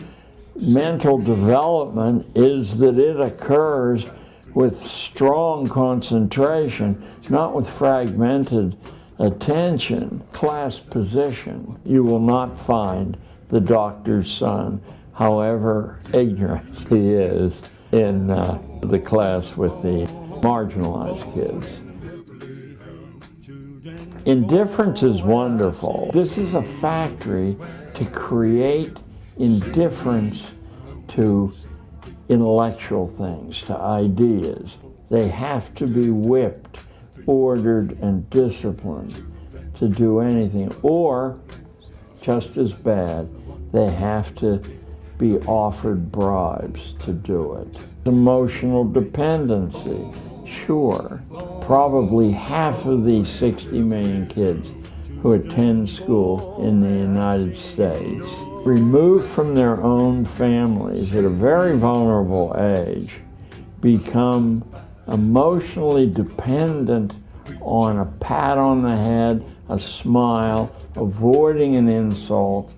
mental development is that it occurs with strong concentration, not with fragmented attention. Class position. You will not find the doctor's son, however ignorant he is, in the class with the marginalized kids. Indifference is wonderful. This is a factory to create indifference to intellectual things, to ideas. They have to be whipped, ordered, and disciplined to do anything. Or, just as bad, they have to be offered bribes to do it. Emotional dependency, sure. Probably half of these 60 million kids who attend school in the United States, removed from their own families at a very vulnerable age, become emotionally dependent on a pat on the head, a smile, avoiding an insult.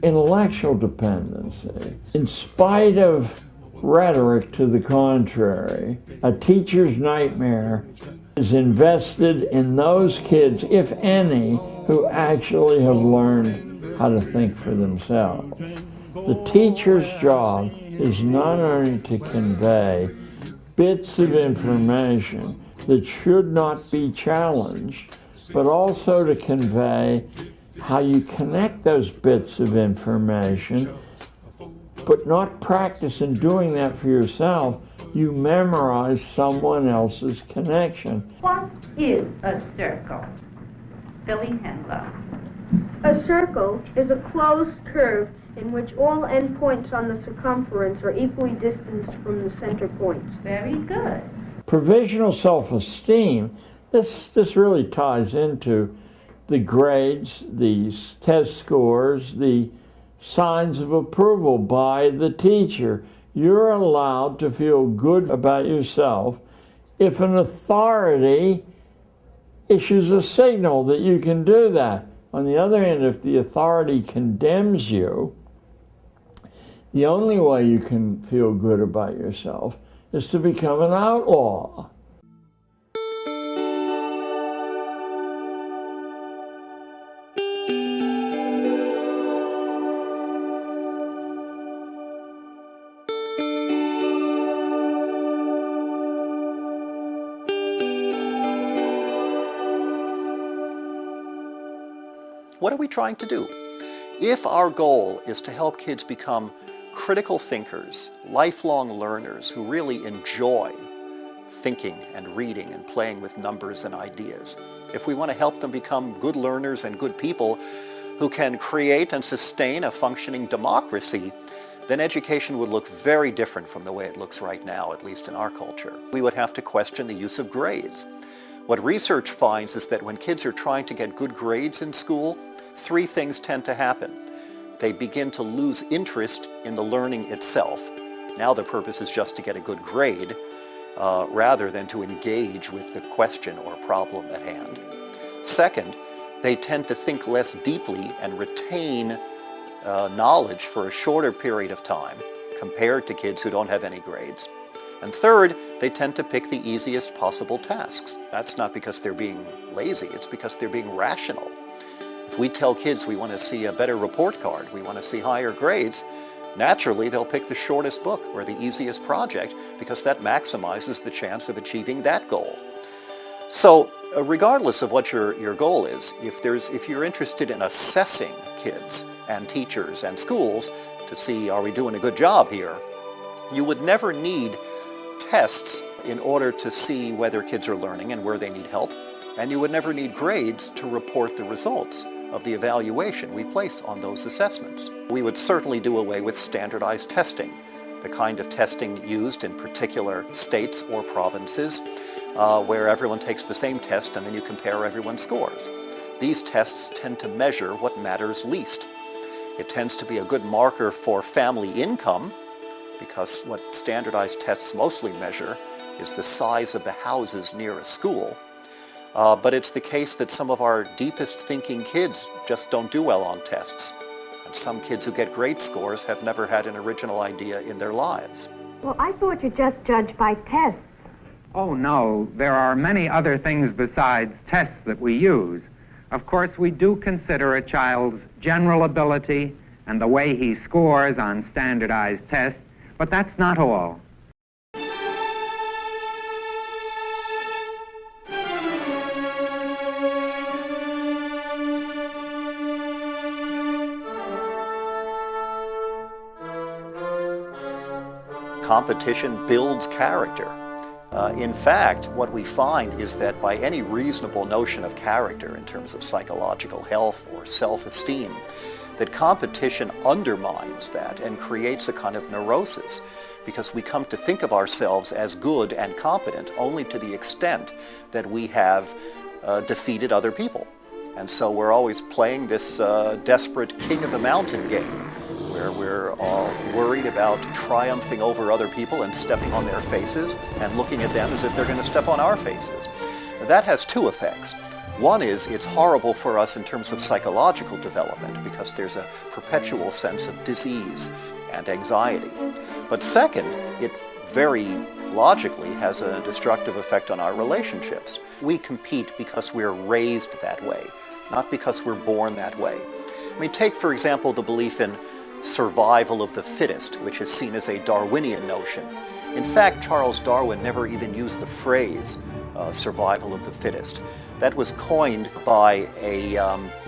Intellectual dependency. In spite of rhetoric to the contrary, a teacher's nightmare is invested in those kids, if any, who actually have learned how to think for themselves. The teacher's job is not only to convey bits of information that should not be challenged, but also to convey how you connect those bits of information, but not practice in doing that for yourself. You memorize someone else's connection. What is a circle? Billy Handler. A circle is a closed curve in which all endpoints on the circumference are equally distanced from the center points. Very good. Provisional self-esteem, this really ties into the grades, the test scores, the signs of approval by the teacher. You're allowed to feel good about yourself if an authority issues a signal that you can do that. On the other hand, if the authority condemns you, the only way you can feel good about yourself is to become an outlaw. What are we trying to do? If our goal is to help kids become critical thinkers, lifelong learners who really enjoy thinking and reading and playing with numbers and ideas, if we want to help them become good learners and good people who can create and sustain a functioning democracy, then education would look very different from the way it looks right now, at least in our culture. We would have to question the use of grades. What research finds is that when kids are trying to get good grades in school, three things tend to happen. They begin to lose interest in the learning itself. Now the purpose is just to get a good grade rather than to engage with the question or problem at hand. Second, they tend to think less deeply and retain knowledge for a shorter period of time compared to kids who don't have any grades. And third, they tend to pick the easiest possible tasks. That's not because they're being lazy, it's because they're being rational. If we tell kids we want to see a better report card, we want to see higher grades, naturally they'll pick the shortest book or the easiest project because that maximizes the chance of achieving that goal. So regardless of what your goal is, if you're interested in assessing kids and teachers and schools to see are we doing a good job here, you would never need tests in order to see whether kids are learning and where they need help, and you would never need grades to report the results of the evaluation we place on those assessments. We would certainly do away with standardized testing, the kind of testing used in particular states or provinces where everyone takes the same test and then you compare everyone's scores. These tests tend to measure what matters least. It tends to be a good marker for family income, because what standardized tests mostly measure is the size of the houses near a school. But it's the case that some of our deepest thinking kids just don't do well on tests. And some kids who get great scores have never had an original idea in their lives. Well, I thought you just judged by tests. Oh, no. There are many other things besides tests that we use. Of course, we do consider a child's general ability and the way he scores on standardized tests, but that's not all. Competition builds character. In fact, what we find is that by any reasonable notion of character in terms of psychological health or self-esteem, that competition undermines that and creates a kind of neurosis, because we come to think of ourselves as good and competent only to the extent that we have defeated other people. And so we're always playing this desperate king of the mountain game, where we're worried about triumphing over other people and stepping on their faces and looking at them as if they're going to step on our faces. Now, that has two effects. One is it's horrible for us in terms of psychological development because there's a perpetual sense of disease and anxiety. But second, it very logically has a destructive effect on our relationships. We compete because we're raised that way, not because we're born that way. I mean, take, for example, the belief in survival of the fittest, which is seen as a Darwinian notion. In fact, Charles Darwin never even used the phrase survival of the fittest. That was coined by a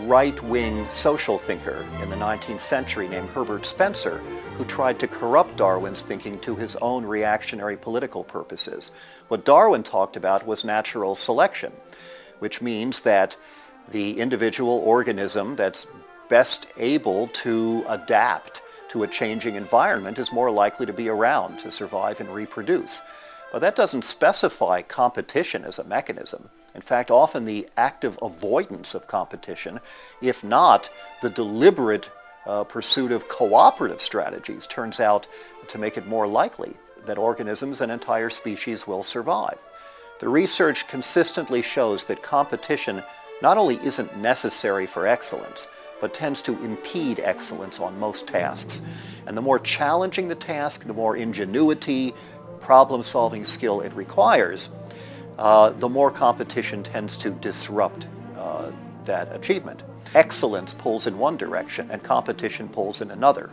right-wing social thinker in the 19th century named Herbert Spencer, who tried to corrupt Darwin's thinking to his own reactionary political purposes. What Darwin talked about was natural selection, which means that the individual organism that's best able to adapt to a changing environment is more likely to be around to survive and reproduce. But that doesn't specify competition as a mechanism. In fact, often the active avoidance of competition, if not the deliberate pursuit of cooperative strategies, turns out to make it more likely that organisms and entire species will survive. The research consistently shows that competition not only isn't necessary for excellence, but tends to impede excellence on most tasks. And the more challenging the task, the more ingenuity, problem-solving skill it requires, the more competition tends to disrupt that achievement. Excellence pulls in one direction and competition pulls in another.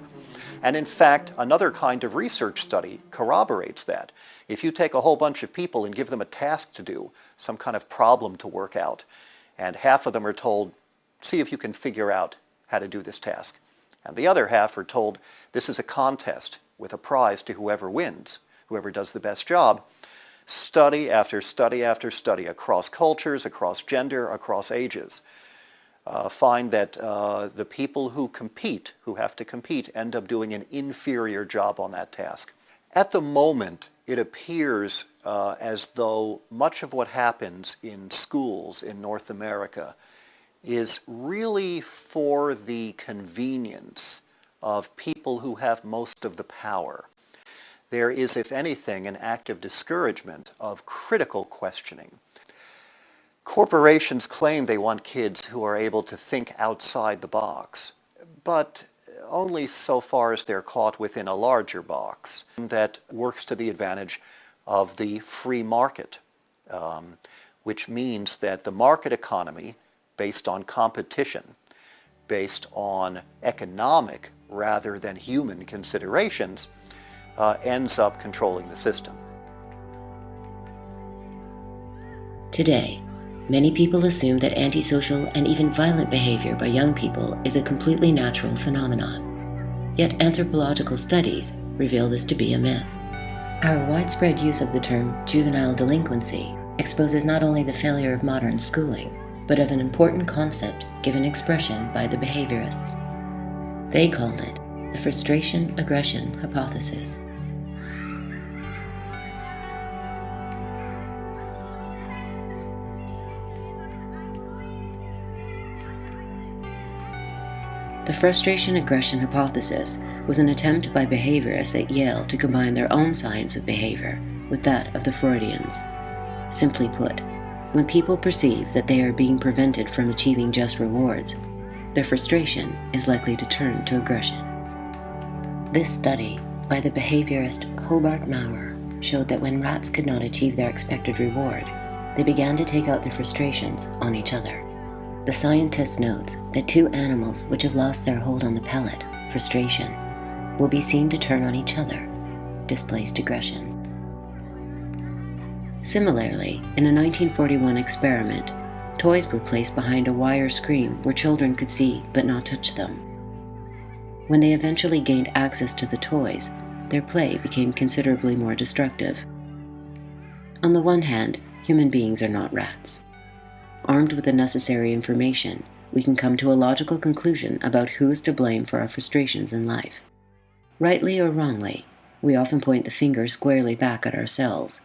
And in fact, another kind of research study corroborates that. If you take a whole bunch of people and give them a task to do, some kind of problem to work out, and half of them are told, see if you can figure out how to do this task, and the other half are told, this is a contest with a prize to whoever wins, whoever does the best job, study after study after study across cultures, across gender, across ages, find that the people who compete, who have to compete, end up doing an inferior job on that task. At the moment, it appears as though much of what happens in schools in North America is really for the convenience of people who have most of the power. There is, if anything, an active discouragement of critical questioning. Corporations claim they want kids who are able to think outside the box, but only so far as they're caught within a larger box that works to the advantage of the free market, which means that the market economy, based on competition, based on economic rather than human considerations, ends up controlling the system. Today, many people assume that antisocial and even violent behavior by young people is a completely natural phenomenon. Yet anthropological studies reveal this to be a myth. Our widespread use of the term juvenile delinquency exposes not only the failure of modern schooling, but of an important concept given expression by the behaviorists. They called it the frustration-aggression hypothesis. The frustration-aggression hypothesis was an attempt by behaviorists at Yale to combine their own science of behavior with that of the Freudians. Simply put, when people perceive that they are being prevented from achieving just rewards, their frustration is likely to turn to aggression. This study by the behaviorist Hobart Maurer showed that when rats could not achieve their expected reward, they began to take out their frustrations on each other. The scientist notes that two animals which have lost their hold on the pellet, frustration, will be seen to turn on each other, displaced aggression. Similarly, in a 1941 experiment, toys were placed behind a wire screen where children could see but not touch them. When they eventually gained access to the toys, their play became considerably more destructive. On the one hand, human beings are not rats. Armed with the necessary information, we can come to a logical conclusion about who is to blame for our frustrations in life. Rightly or wrongly, we often point the finger squarely back at ourselves.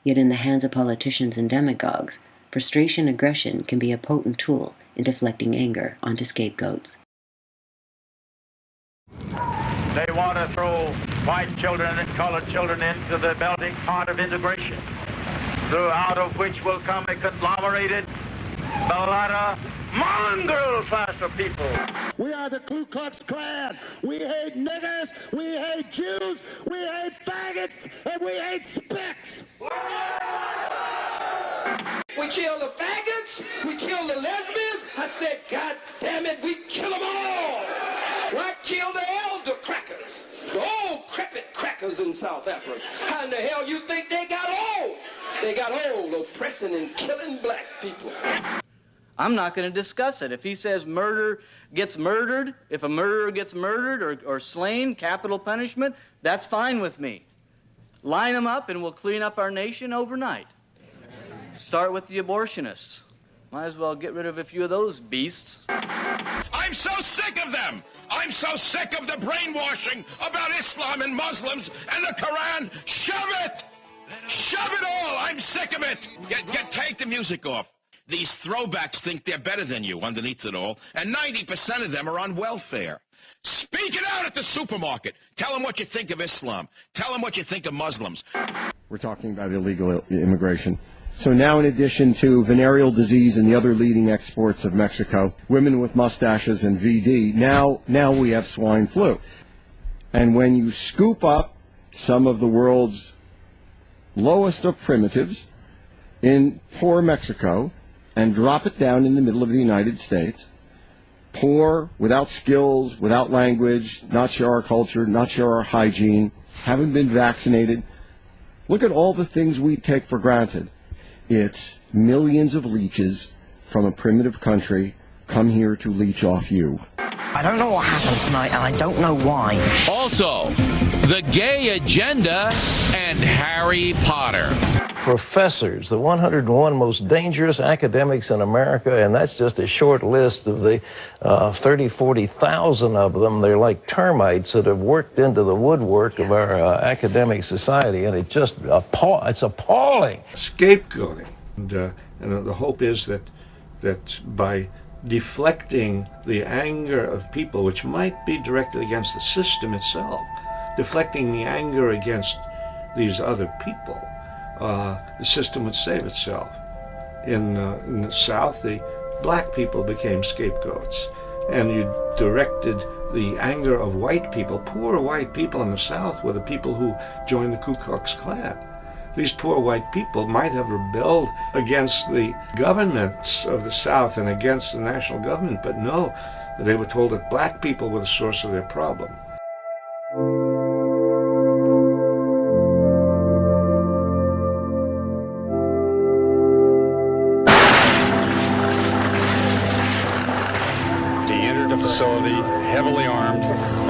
Yet in the hands of politicians and demagogues, frustration-aggression can be a potent tool in deflecting anger onto scapegoats. They want to throw white children and colored children into the melting pot of integration, out of which will come a conglomerated The lot of mongrel class of people. We are the Ku Klux Klan. We hate niggers, we hate Jews, we hate faggots, and we hate spicks. We kill the faggots, we kill the lesbians. I said, God damn it, we kill them all. Why kill the elder crackers? The old crepit crackers in South Africa. How in the hell you think they got old? They got old oppressing and killing black people. I'm not going to discuss it. If he says murder gets murdered, if a murderer gets murdered or slain, capital punishment, that's fine with me. Line them up and we'll clean up our nation overnight. Start with the abortionists. Might as well get rid of a few of those beasts. I'm so sick of them! I'm so sick of the brainwashing about Islam and Muslims and the Quran. Shove it! Shove it all! I'm sick of it! Take the music off. These throwbacks think they're better than you underneath it all, and 90% of them are on welfare. Speak it out at the supermarket. Tell them what you think of Islam. Tell them what you think of Muslims. We're talking about illegal immigration. So now, in addition to venereal disease and the other leading exports of Mexico, women with mustaches and VD, now we have swine flu. And when you scoop up some of the world's lowest of primitives in poor Mexico and drop it down in the middle of the United States, poor, without skills, without language, not sure our culture, not sure our hygiene, haven't been vaccinated, look at all the things we take for granted. It's millions of leeches from a primitive country come here to leech off you. I don't know what happened tonight, and I don't know why. Also, the gay agenda and Harry Potter. Professors, the 101 most dangerous academics in America, and that's just a short list of the 40,000 of them. They're like termites that have worked into the woodwork of our academic society, and it's appalling. Scapegoating. And the hope is that by deflecting the anger of people, which might be directed against the system itself, deflecting the anger against these other people, the system would save itself. In the South, the black people became scapegoats, and you directed the anger of white people. Poor white people in the South were the people who joined the Ku Klux Klan. These poor white people might have rebelled against the governments of the South and against the national government, but no, they were told that black people were the source of their problem. Facility, heavily armed,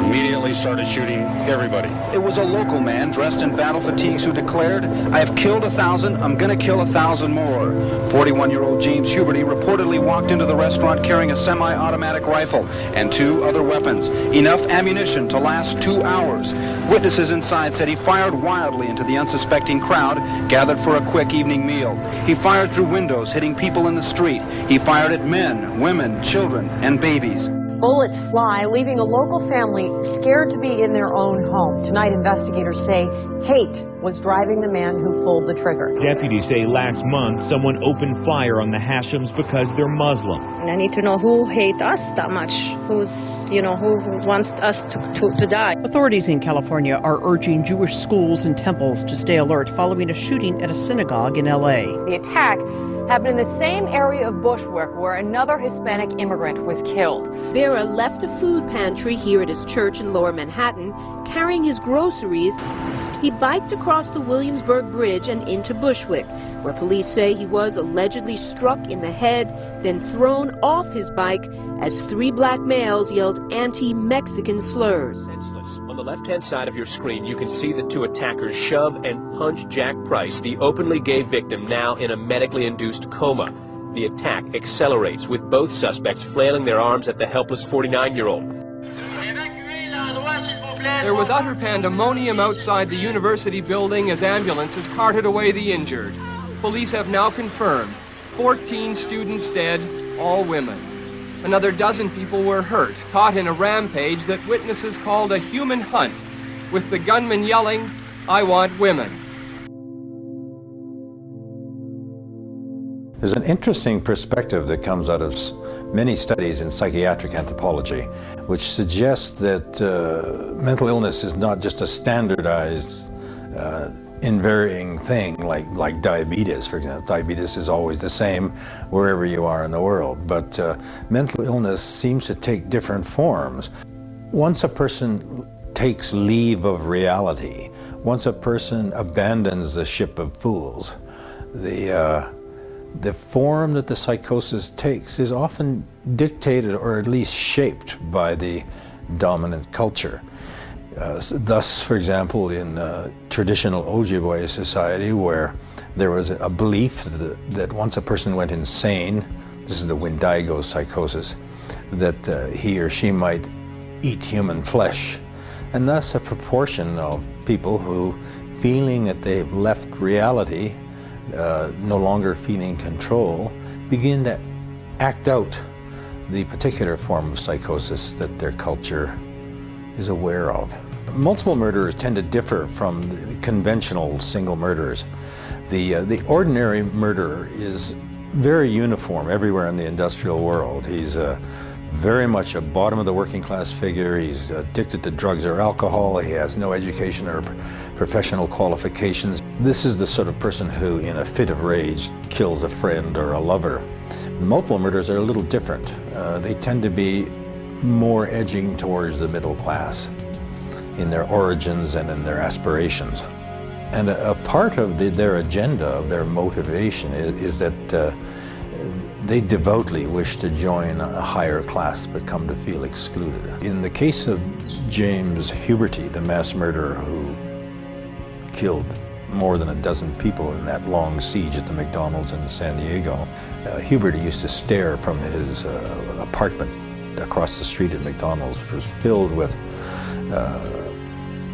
immediately started shooting everybody. It was a local man dressed in battle fatigues who declared, "I have killed 1,000, I'm gonna kill 1,000 more." 41-year-old James Huberty reportedly walked into the restaurant carrying a semi-automatic rifle and 2 other weapons, enough ammunition to last 2 hours. Witnesses inside said he fired wildly into the unsuspecting crowd gathered for a quick evening meal. He fired through windows, hitting people in the street. He fired at men, women, children, and babies. Bullets fly, leaving a local family scared to be in their own home. Tonight, investigators say hate was driving the man who pulled the trigger. Deputies say last month, someone opened fire on the Hashims because they're Muslim. And I need to know who hates us that much, who wants us to die. Authorities in California are urging Jewish schools and temples to stay alert following a shooting at a synagogue in L.A. The attack happened in the same area of Bushwick where another Hispanic immigrant was killed. Vera left a food pantry here at his church in Lower Manhattan, carrying his groceries. He biked across the Williamsburg Bridge and into Bushwick, where police say he was allegedly struck in the head, then thrown off his bike as 3 black males yelled anti-Mexican slurs. On the left-hand side of your screen, you can see the 2 attackers shove and punch Jack Price, the openly gay victim, now in a medically induced coma. The attack accelerates, with both suspects flailing their arms at the helpless 49-year-old. There was utter pandemonium outside the university building as ambulances carted away the injured. Police have now confirmed 14 students dead, all women. Another dozen people were hurt, caught in a rampage that witnesses called a human hunt, with the gunman yelling, "I want women." There's an interesting perspective that comes out of many studies in psychiatric anthropology, which suggests that mental illness is not just a standardized, invariant thing like diabetes, for example. Diabetes is always the same wherever you are in the world, but mental illness seems to take different forms. Once a person takes leave of reality, once a person abandons the ship of fools, the form that the psychosis takes is often dictated or at least shaped by the dominant culture. Thus, for example, in traditional Ojibwe society, where there was a belief that once a person went insane, this is the Wendigo psychosis, that he or she might eat human flesh. And thus a proportion of people who, feeling that they've left reality, no longer feeling control, begin to act out the particular form of psychosis that their culture is aware of. Multiple murderers tend to differ from the conventional single murderers. The ordinary murderer is very uniform everywhere in the industrial world. He's very much a bottom of the working class figure. He's addicted to drugs or alcohol. He has no education or professional qualifications. This is the sort of person who, in a fit of rage, kills a friend or a lover. Multiple murders are a little different. They tend to be more edging towards the middle class in their origins and in their aspirations. And a part of their agenda, of their motivation, is that they devoutly wish to join a higher class but come to feel excluded. In the case of James Huberty, the mass murderer who killed more than a dozen people in that long siege at the McDonald's in San Diego, Huberty used to stare from his apartment across the street at McDonald's, which was filled with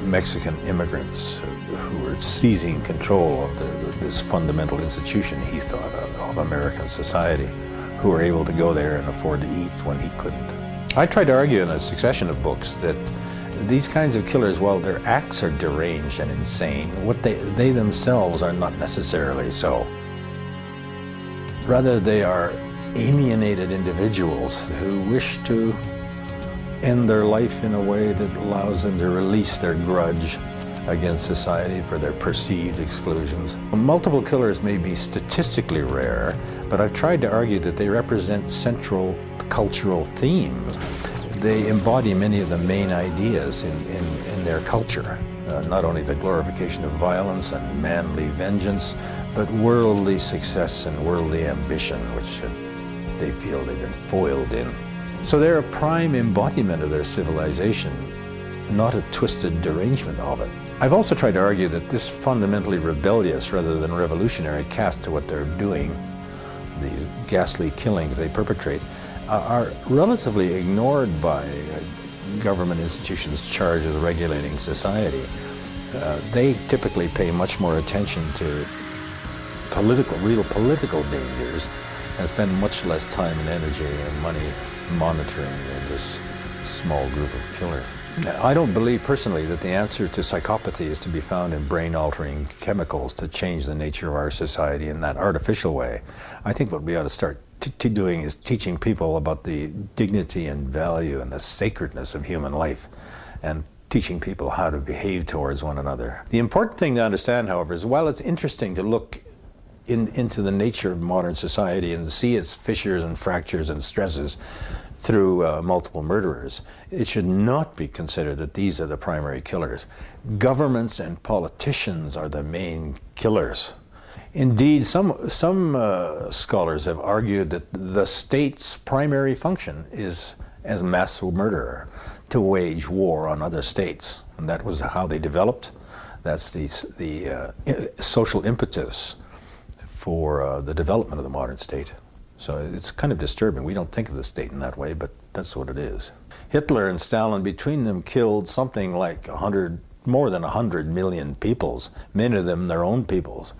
Mexican immigrants who were seizing control of this fundamental institution, he thought, of American society, who were able to go there and afford to eat when he couldn't. I tried to argue in a succession of books that these kinds of killers, while their acts are deranged and insane, what they themselves are not necessarily so. Rather, they are alienated individuals who wish to end their life in a way that allows them to release their grudge against society for their perceived exclusions. Multiple killers may be statistically rare, but I've tried to argue that they represent central cultural themes. They embody many of the main ideas in their culture, not only the glorification of violence and manly vengeance, but worldly success and worldly ambition, which they feel they've been foiled in. So they're a prime embodiment of their civilization, not a twisted derangement of it. I've also tried to argue that this fundamentally rebellious rather than revolutionary cast to what they're doing, these ghastly killings they perpetrate, are relatively ignored by government institutions charged with regulating society. They typically pay much more attention to real political dangers and spend much less time and energy and money monitoring this small group of killers. I don't believe personally that the answer to psychopathy is to be found in brain-altering chemicals to change the nature of our society in that artificial way. I think what we ought to start doing is teaching people about the dignity and value and the sacredness of human life, and teaching people how to behave towards one another. The important thing to understand, however, is while it's interesting to look into the nature of modern society and see its fissures and fractures and stresses through multiple murderers, it should not be considered that these are the primary killers. Governments and politicians are the main killers. Indeed, some scholars have argued that the state's primary function is, as mass murderer, to wage war on other states. And that was how they developed. That's the social impetus for the development of the modern state. So it's kind of disturbing. We don't think of the state in that way, but that's what it is. Hitler and Stalin, between them, killed something like more than 100 million peoples, many of them their own peoples.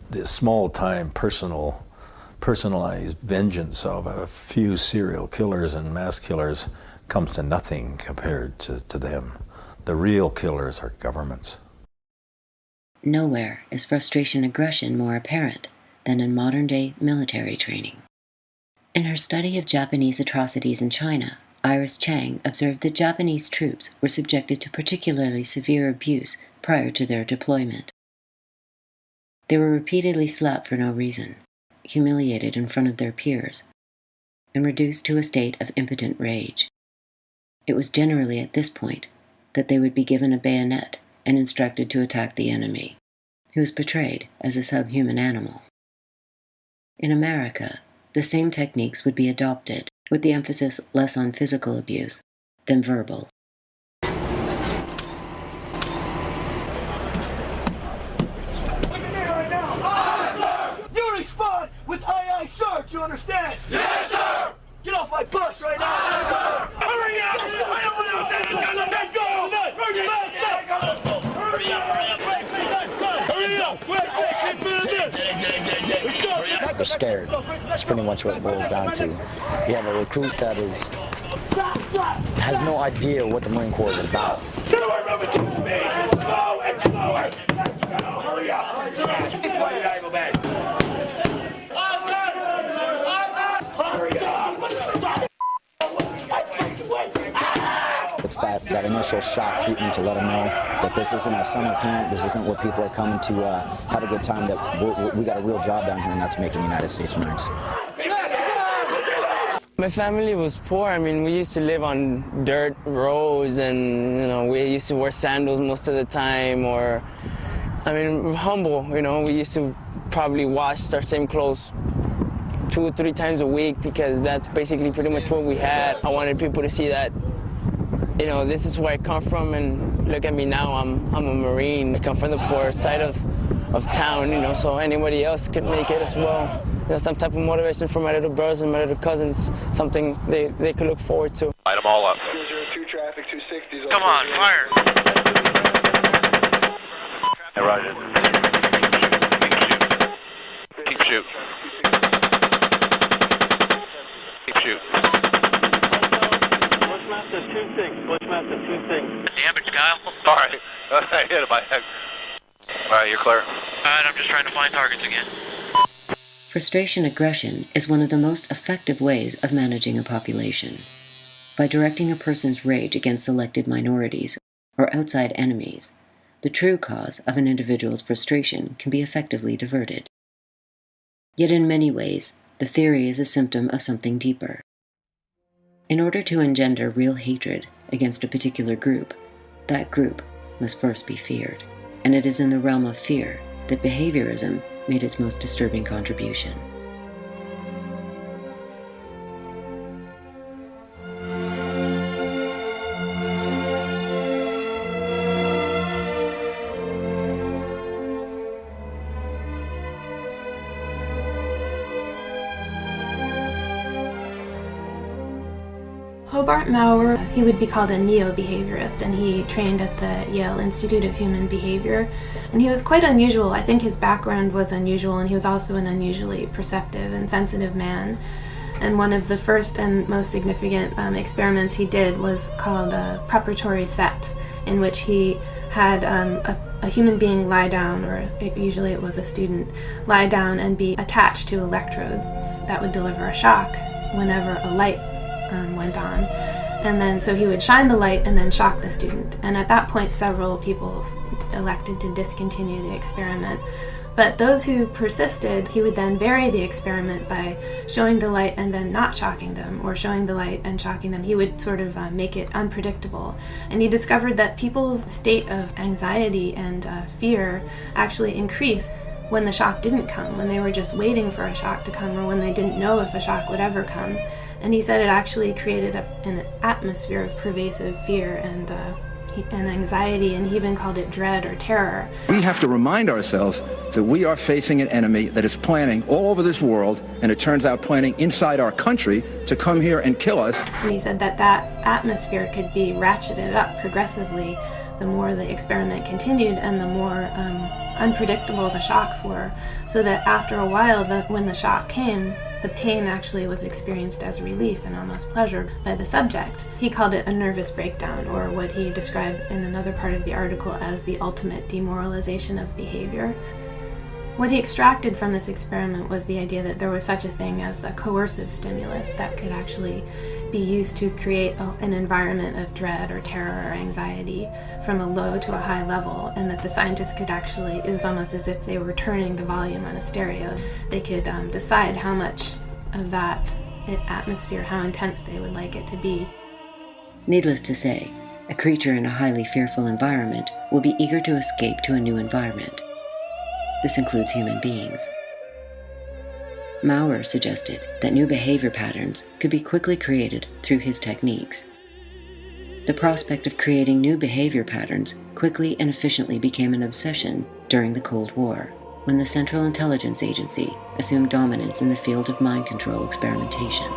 This small-time personalized vengeance of a few serial killers and mass killers comes to nothing compared to them. The real killers are governments. Nowhere is frustration aggression more apparent than in modern-day military training. In her study of Japanese atrocities in China, Iris Chang observed that Japanese troops were subjected to particularly severe abuse prior to their deployment. They were repeatedly slapped for no reason, humiliated in front of their peers, and reduced to a state of impotent rage. It was generally at this point that they would be given a bayonet and instructed to attack the enemy, who was portrayed as a subhuman animal. In America, the same techniques would be adopted, with the emphasis less on physical abuse than verbal. You respond with aye, aye, sir. Do you understand? Yes, sir. Get off my bus right now. Yes, sir. Hurry up! I don't want to let go. Hurry up! Hurry up! They're scared. That's pretty much what it boils down to. You have a recruit that has no idea what the Marine Corps is about. Slow and slower. Let's go. Hurry up. Go back. It's that initial shock treatment to let them know that this isn't a summer camp, this isn't where people are coming to have a good time, that we got a real job down here, and that's making United States Marines. My family was poor. I mean, we used to live on dirt roads, and we used to wear sandals most of the time, or we're humble, we used to probably wash our same clothes 2 or 3 times a week, because that's basically pretty much what we had. I wanted people to see that, this is where I come from, and look at me now, I'm a Marine. I come from the poor side of town, so anybody else could make it as well. Some type of motivation for my little brothers and my little cousins, something they could look forward to. Light them all up. 202 traffic, 260. Come on, fire. Hey, Roger. Keep shoot. Keep shoot. Bushmaster 2-6. Bushmaster 2-6. Damage, Kyle. All right. I hit him by heck. All right, you're clear. All right, I'm just trying to find targets again. Frustration aggression is one of the most effective ways of managing a population. By directing a person's rage against selected minorities or outside enemies, the true cause of an individual's frustration can be effectively diverted. Yet in many ways, the theory is a symptom of something deeper. In order to engender real hatred against a particular group, that group must first be feared. And it is in the realm of fear that behaviorism made its most disturbing contribution. Hobart Maurer, he would be called a neo-behaviorist, and he trained at the Yale Institute of Human Behavior. And he was quite unusual. I think his background was unusual, and he was also an unusually perceptive and sensitive man. And one of the first and most significant experiments he did was called a preparatory set, in which he had a human being lie down, or usually it was a student, lie down and be attached to electrodes that would deliver a shock whenever a light went on. And then so he would shine the light and then shock the student. And at that point several people elected to discontinue the experiment. But those who persisted, he would then vary the experiment by showing the light and then not shocking them, or showing the light and shocking them. He would sort of make it unpredictable. And he discovered that people's state of anxiety and fear actually increased when the shock didn't come, when they were just waiting for a shock to come, or when they didn't know if a shock would ever come. And he said it actually created an atmosphere of pervasive fear and anxiety, and he even called it dread or terror. We have to remind ourselves that we are facing an enemy that is planning all over this world, and it turns out planning inside our country to come here and kill us. And he said that atmosphere could be ratcheted up progressively the more the experiment continued and the more unpredictable the shocks were, so that after a while, when the shock came, the pain actually was experienced as relief and almost pleasure by the subject. He called it a nervous breakdown, or what he described in another part of the article as the ultimate demoralization of behavior. What he extracted from this experiment was the idea that there was such a thing as a coercive stimulus that could actually be used to create an environment of dread or terror or anxiety from a low to a high level, and that the scientists could actually, it was almost as if they were turning the volume on a stereo. They could decide how much of that atmosphere, how intense they would like it to be. Needless to say, a creature in a highly fearful environment will be eager to escape to a new environment. This includes human beings. Maurer suggested that new behavior patterns could be quickly created through his techniques. The prospect of creating new behavior patterns quickly and efficiently became an obsession during the Cold War, when the Central Intelligence Agency assumed dominance in the field of mind control experimentation.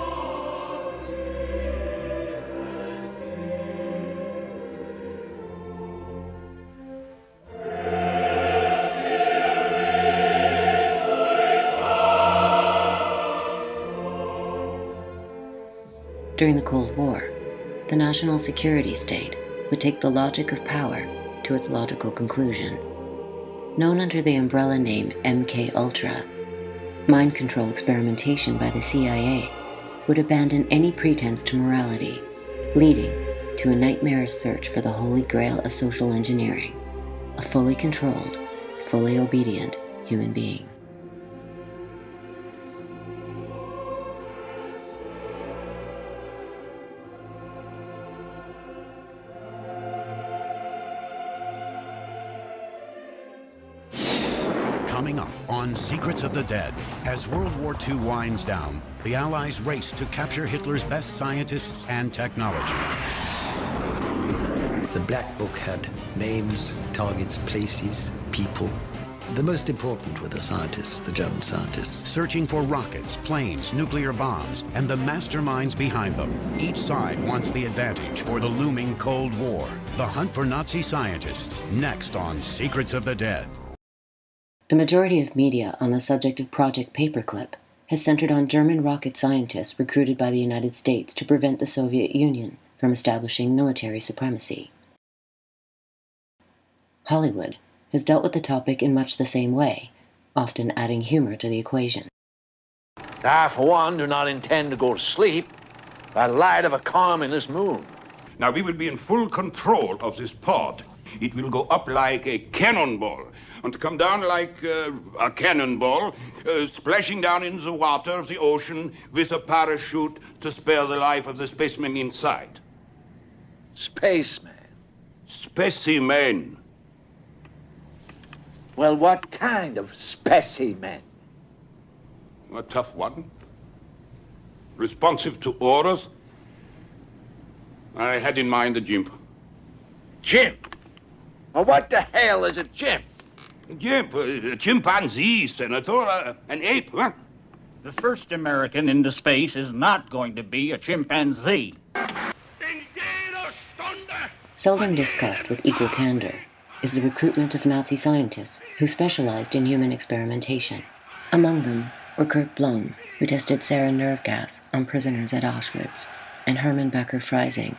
During the Cold War, the national security state would take the logic of power to its logical conclusion. Known under the umbrella name MK-Ultra, mind control experimentation by the CIA would abandon any pretense to morality, leading to a nightmarish search for the holy grail of social engineering, a fully controlled, fully obedient human being. Coming up on Secrets of the Dead, as World War II winds down, the Allies race to capture Hitler's best scientists and technology. The Black Book had names, targets, places, people. The most important were the scientists, the German scientists. Searching for rockets, planes, nuclear bombs, and the masterminds behind them. Each side wants the advantage for the looming Cold War. The hunt for Nazi scientists, next on Secrets of the Dead. The majority of media on the subject of Project Paperclip has centered on German rocket scientists recruited by the United States to prevent the Soviet Union from establishing military supremacy. Hollywood has dealt with the topic in much the same way, often adding humor to the equation. I, for one, do not intend to go to sleep by the light of a communist moon. Now, we will be in full control of this pod. It will go up like a cannonball and come down like a cannonball, splashing down in the water of the ocean with a parachute to spare the life of the spaceman inside. Spaceman? Specimen. Well, what kind of specimen? A tough one. Responsive to orders. I had in mind a chimp. Chimp? Well, what the hell is a chimp? A chimp, a chimpanzee, Senator, an ape, huh? The first American into space is not going to be a chimpanzee. Seldom discussed with equal candor is the recruitment of Nazi scientists who specialized in human experimentation. Among them were Kurt Blome, who tested sarin nerve gas on prisoners at Auschwitz, and Hermann Becker-Freising,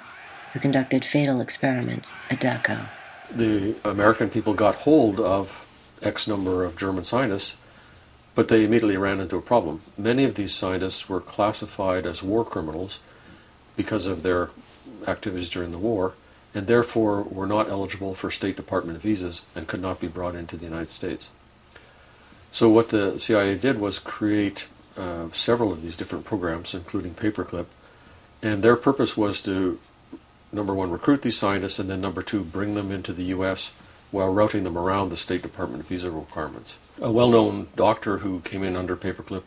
who conducted fatal experiments at Dachau. The American people got hold of X number of German scientists, but they immediately ran into a problem. Many of these scientists were classified as war criminals because of their activities during the war, and therefore were not eligible for State Department visas and could not be brought into the United States. So what the CIA did was create several of these different programs, including Paperclip, and their purpose was to, number one, recruit these scientists, and then number two, bring them into the U.S. while routing them around the State Department visa requirements. A well-known doctor who came in under Paperclip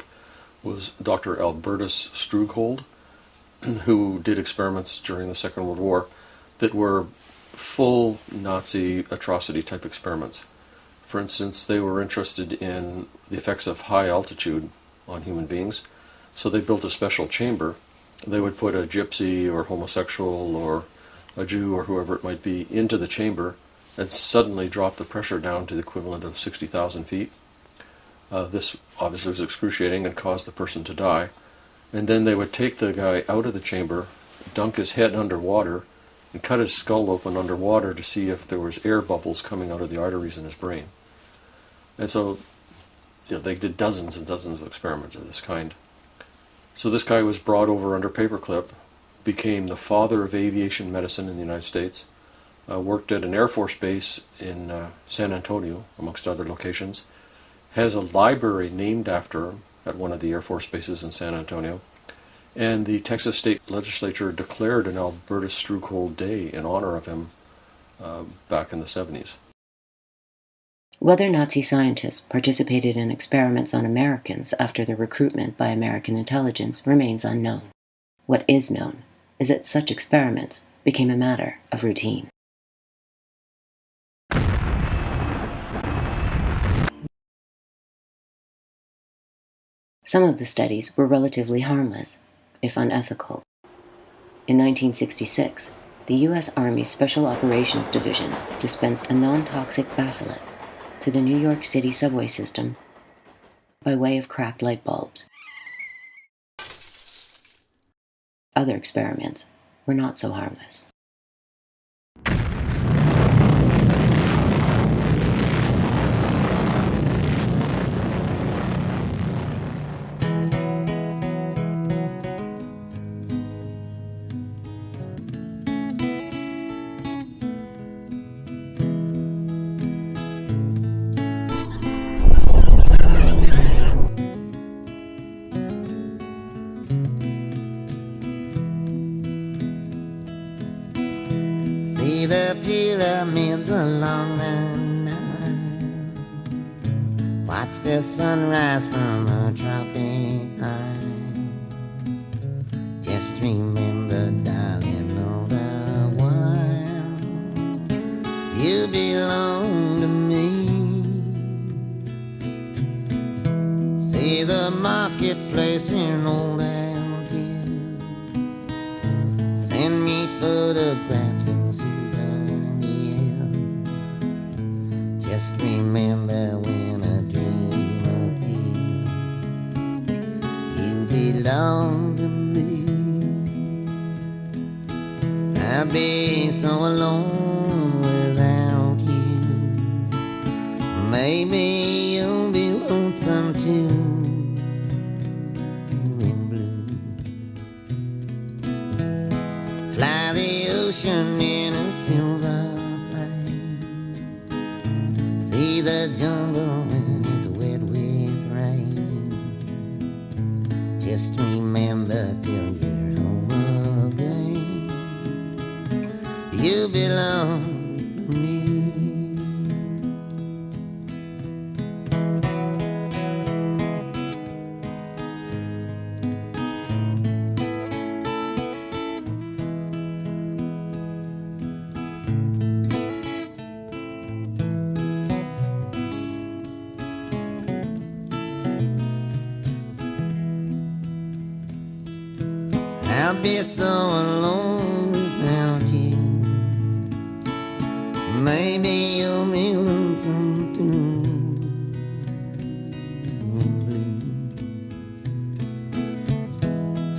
was Dr. Albertus Strughold, who did experiments during the Second World War that were full Nazi atrocity type experiments. For instance, they were interested in the effects of high altitude on human beings, so they built a special chamber. They would put a gypsy or homosexual or a Jew or whoever it might be into the chamber and suddenly drop the pressure down to the equivalent of 60,000 feet. This obviously was excruciating and caused the person to die. And then they would take the guy out of the chamber, dunk his head underwater, and cut his skull open underwater to see if there was air bubbles coming out of the arteries in his brain. And so they did dozens and dozens of experiments of this kind. So this guy was brought over under paperclip, became the father of aviation medicine in the United States, worked at an Air Force base in San Antonio, amongst other locations, has a library named after him at one of the Air Force bases in San Antonio, and the Texas State Legislature declared an Alberta Strucold Day in honor of him back in the 70s. Whether Nazi scientists participated in experiments on Americans after their recruitment by American intelligence remains unknown. What is known is that such experiments became a matter of routine. Some of the studies were relatively harmless, if unethical. In 1966, the U.S. Army's Special Operations Division dispensed a non-toxic bacillus to the New York City subway system by way of cracked light bulbs. Other experiments were not so harmless. The pyramids along the Nile, watch the sunrise from a tropic isle. Just remember, darling, all the while you belong to me. See the marketplace in old Algiers, send me photographs and just remember when a dream appears, you belong to me. I'd be so alone without you. Maybe you'll be lonesome too. In blue, fly the ocean in a silver. See the jungle when it's wet with rain. Just remember till you're home again, you belong to me. I'll be so alone without you. Maybe you'll be lonesome too. In blue,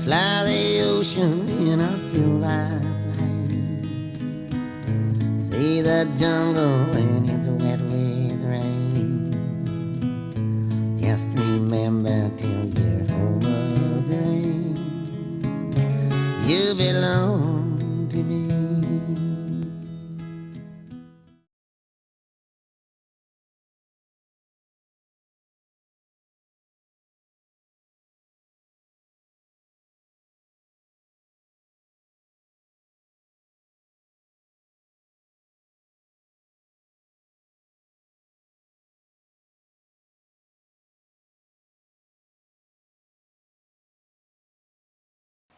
fly the ocean in a silver plane. See the jungle when it's wet with rain. Just remember till you're home again, you belong to me.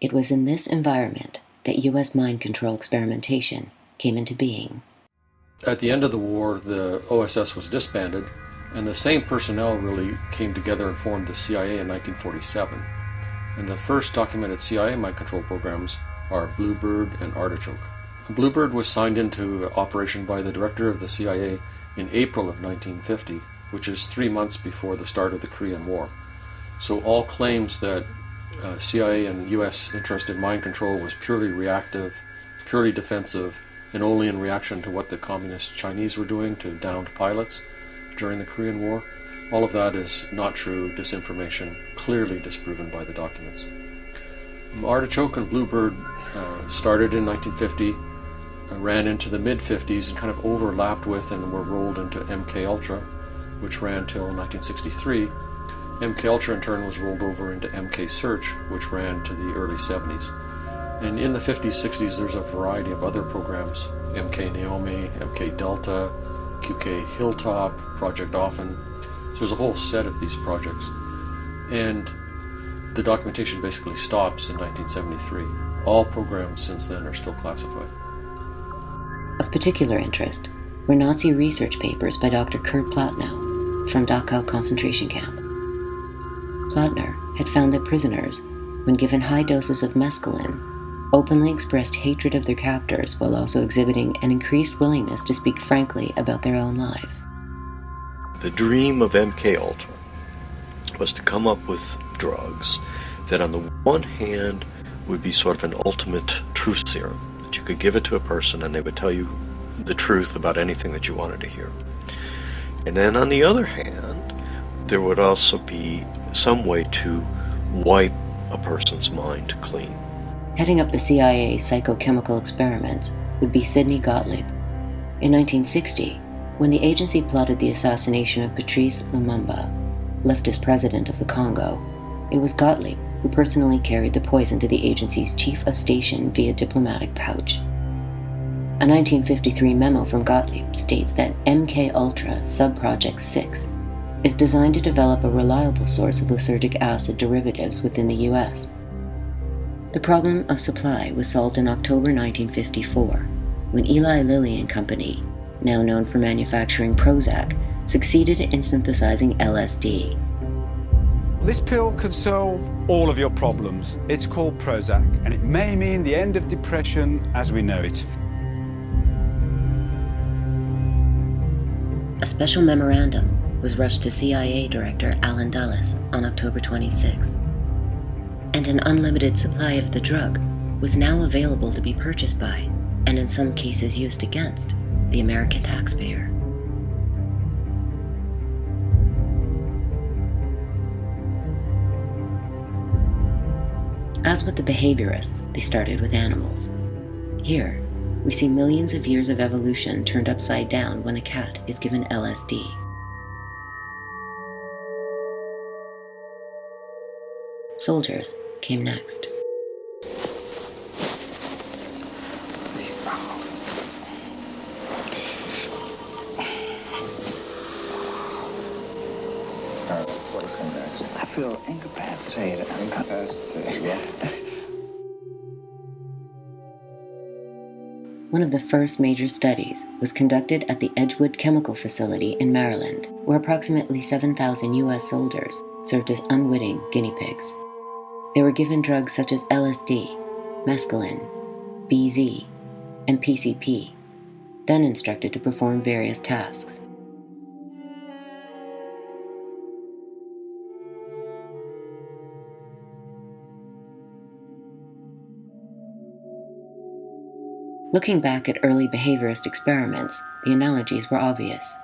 It was in this environment that U.S. mind control experimentation came into being. At the end of the war, the OSS was disbanded, and the same personnel really came together and formed the CIA in 1947. And the first documented CIA mind control programs are Bluebird and Artichoke. Bluebird was signed into operation by the director of the CIA in April of 1950, which is 3 months before the start of the Korean War. So all claims that CIA and U.S. interest in mind control was purely reactive, purely defensive, and only in reaction to what the communist Chinese were doing to downed pilots during the Korean War, All of that is not true, disinformation, clearly disproven by the documents. Artichoke and Bluebird started in 1950, ran into the mid-50s and kind of overlapped with and were rolled into MK Ultra, which ran till 1963. MK Ultra in turn was rolled over into MK Search, which ran to the early 70s. And in the 50s, 60s, there's a variety of other programs, MK Naomi, MK Delta, QK Hilltop, Project Often. So there's a whole set of these projects. And the documentation basically stops in 1973. All programs since then are still classified. Of particular interest were Nazi research papers by Dr. Kurt Platnow from Dachau concentration camp. Platner had found that prisoners, when given high doses of mescaline, openly expressed hatred of their captors while also exhibiting an increased willingness to speak frankly about their own lives. The dream of MK Ultra was to come up with drugs that on the one hand would be sort of an ultimate truth serum, that you could give it to a person and they would tell you the truth about anything that you wanted to hear. And then on the other hand, there would also be some way to wipe a person's mind clean. Heading up the CIA's psychochemical experiments would be Sidney Gottlieb. In 1960, when the agency plotted the assassination of Patrice Lumumba, leftist president of the Congo, it was Gottlieb who personally carried the poison to the agency's chief of station via diplomatic pouch. A 1953 memo from Gottlieb states that MK Ultra Subproject 6 is designed to develop a reliable source of lysergic acid derivatives within the U.S. The problem of supply was solved in October 1954, when Eli Lilly and Company, now known for manufacturing Prozac, succeeded in synthesizing LSD. This pill can solve all of your problems. It's called Prozac, and it may mean the end of depression as we know it. A special memorandum was rushed to CIA Director Alan Dulles on October 26th, and an unlimited supply of the drug was now available to be purchased by, and in some cases used against, the American taxpayer. As with the behaviorists, they started with animals. Here, we see millions of years of evolution turned upside down when a cat is given LSD. Soldiers came next. What is coming next? I feel incapacitated. Incapacitated, yeah. One of the first major studies was conducted at the Edgewood Chemical Facility in Maryland, where approximately 7,000 U.S. soldiers served as unwitting guinea pigs. They were given drugs such as LSD, mescaline, BZ, and PCP, then instructed to perform various tasks. Looking back at early behaviorist experiments, the analogies were obvious.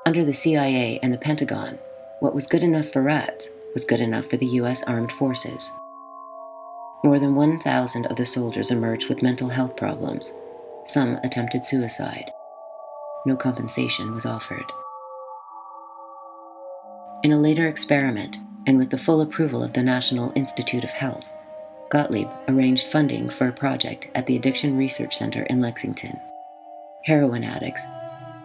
Under the CIA and the Pentagon, what was good enough for rats was good enough for the U.S. Armed Forces. More than 1,000 of the soldiers emerged with mental health problems. Some attempted suicide. No compensation was offered. In a later experiment, and with the full approval of the National Institute of Health, Gottlieb arranged funding for a project at the Addiction Research Center in Lexington. Heroin addicts,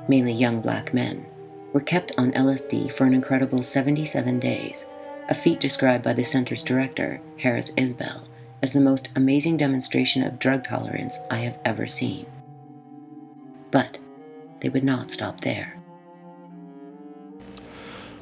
mainly young black men, were kept on LSD for an incredible 77 days, a feat described by the center's director, Harris Isbell, as the most amazing demonstration of drug tolerance I have ever seen. But they would not stop there.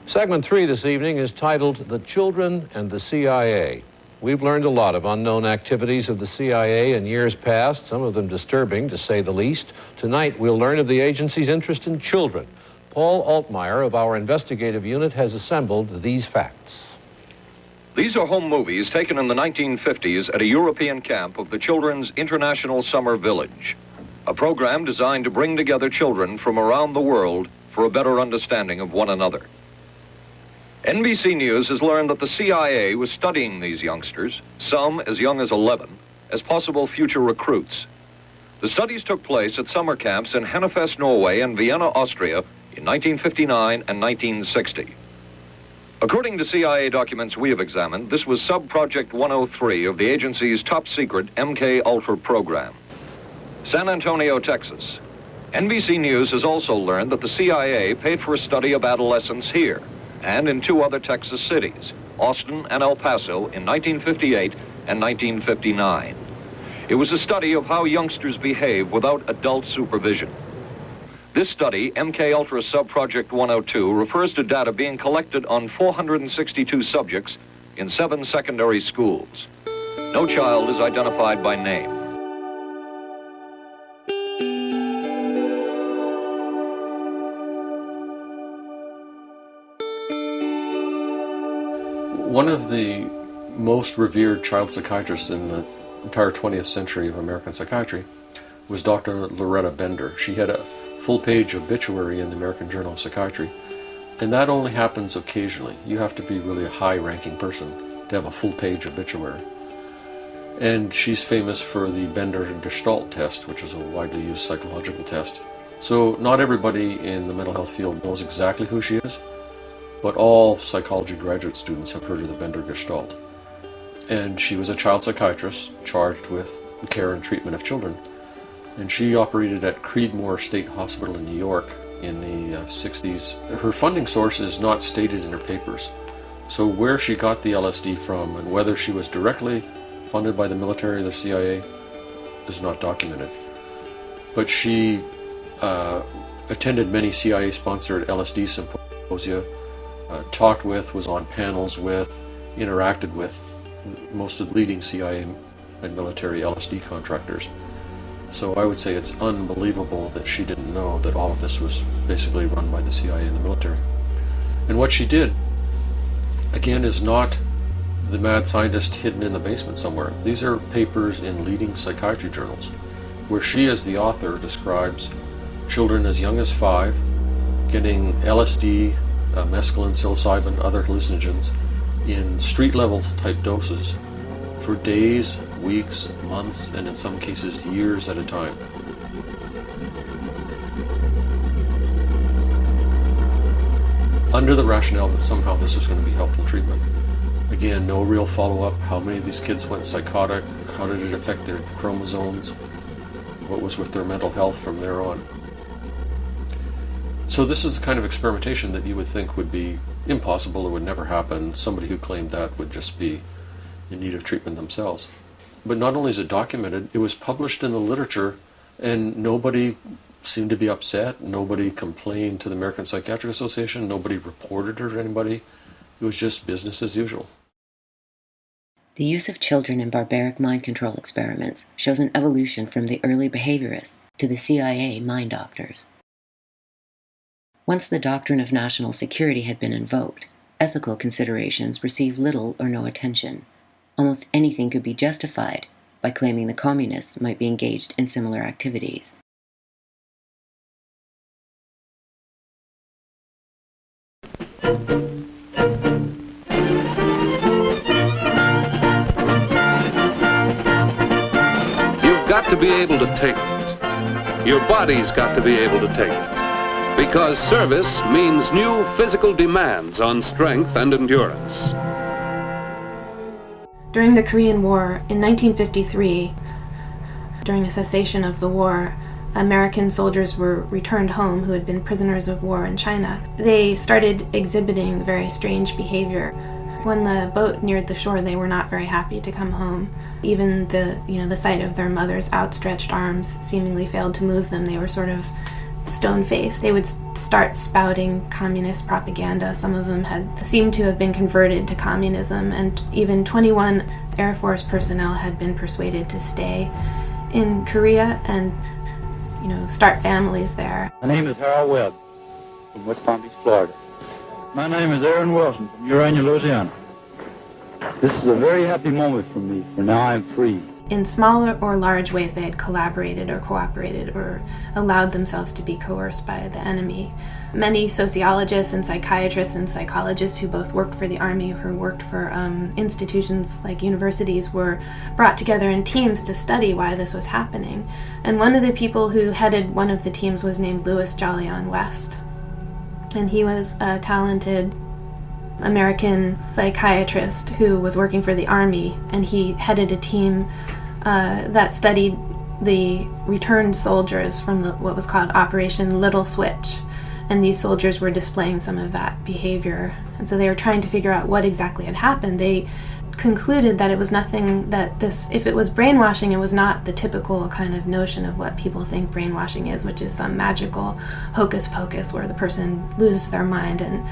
Segment 3 this evening is titled The Children and the CIA. We've learned a lot of unknown activities of the CIA in years past, some of them disturbing, to say the least. Tonight, we'll learn of the agency's interest in children. Paul Altmaier of our investigative unit has assembled these facts. These are home movies taken in the 1950s at a European camp of the Children's International Summer Village, a program designed to bring together children from around the world for a better understanding of one another. NBC News has learned that the CIA was studying these youngsters, some as young as 11, as possible future recruits. The studies took place at summer camps in Hannefest, Norway, and Vienna, Austria, in 1959 and 1960. According to CIA documents we have examined, this was Sub-Project 103 of the agency's top-secret MK Ultra program. San Antonio, Texas. NBC News has also learned that the CIA paid for a study of adolescents here and in two other Texas cities, Austin and El Paso, in 1958 and 1959. It was a study of how youngsters behave without adult supervision. This study, MK Ultra Sub-Project 102, refers to data being collected on 462 subjects in 7 secondary schools. No child is identified by name. One of the most revered child psychiatrists in the entire 20th century of American psychiatry was Dr. Loretta Bender. She had a full-page obituary in the American Journal of Psychiatry, and that only happens occasionally. You have to be really a high-ranking person to have a full-page obituary. And she's famous for the Bender Gestalt test, which is a widely used psychological test. So not everybody in the mental health field knows exactly who she is, but all psychology graduate students have heard of the Bender Gestalt. And she was a child psychiatrist charged with care and treatment of children. And she operated at Creedmoor State Hospital in New York in the 60s. Her funding source is not stated in her papers. So where she got the LSD from and whether she was directly funded by the military or the CIA is not documented. But she attended many CIA-sponsored LSD symposia, talked with, was on panels with, interacted with most of the leading CIA and military LSD contractors. So I would say it's unbelievable that she didn't know that all of this was basically run by the CIA and the military. And what she did, again, is not the mad scientist hidden in the basement somewhere. These are papers in leading psychiatry journals, where she, as the author, describes children as young as 5 getting LSD, mescaline, psilocybin, other hallucinogens in street-level type doses for days, weeks, months, and in some cases years at a time. Under the rationale that somehow this was going to be helpful treatment. Again, no real follow-up. How many of these kids went psychotic? How did it affect their chromosomes? What was with their mental health from there on? So this is the kind of experimentation that you would think would be impossible, it would never happen. Somebody who claimed that would just be in need of treatment themselves. But not only is it documented, it was published in the literature, and nobody seemed to be upset. Nobody complained to the American Psychiatric Association. Nobody reported it to anybody. It was just business as usual. The use of children in barbaric mind control experiments shows an evolution from the early behaviorists to the CIA mind doctors. Once the doctrine of national security had been invoked, ethical considerations received little or no attention. Almost anything could be justified by claiming the communists might be engaged in similar activities. You've got to be able to take it. Your body's got to be able to take it. Because service means new physical demands on strength and endurance. During the Korean War, in 1953, during a cessation of the war, American soldiers were returned home who had been prisoners of war in China. They started exhibiting very strange behavior. When the boat neared the shore, they were not very happy to come home. Even the sight of their mother's outstretched arms seemingly failed to move them. They were sort of stone-faced. They would start spouting communist propaganda. Some of them had seemed to have been converted to communism, and even 21 Air Force personnel had been persuaded to stay in Korea and, start families there. My name is Harold Webb from West Palm Beach, Florida. My name is Aaron Wilson from Urania, Louisiana. This is a very happy moment for me, for now I'm free. In smaller or large ways, they had collaborated or cooperated or allowed themselves to be coerced by the enemy. Many sociologists and psychiatrists and psychologists who both worked for the army or worked for institutions like universities were brought together in teams to study why this was happening. And one of the people who headed one of the teams was named Louis Jolyon West. And he was a talented American psychiatrist who was working for the army, and he headed a team that studied the returned soldiers from what was called Operation Little Switch. And these soldiers were displaying some of that behavior. And so they were trying to figure out what exactly had happened. They concluded that it was nothing that if it was brainwashing, it was not the typical kind of notion of what people think brainwashing is, which is some magical hocus pocus where the person loses their mind and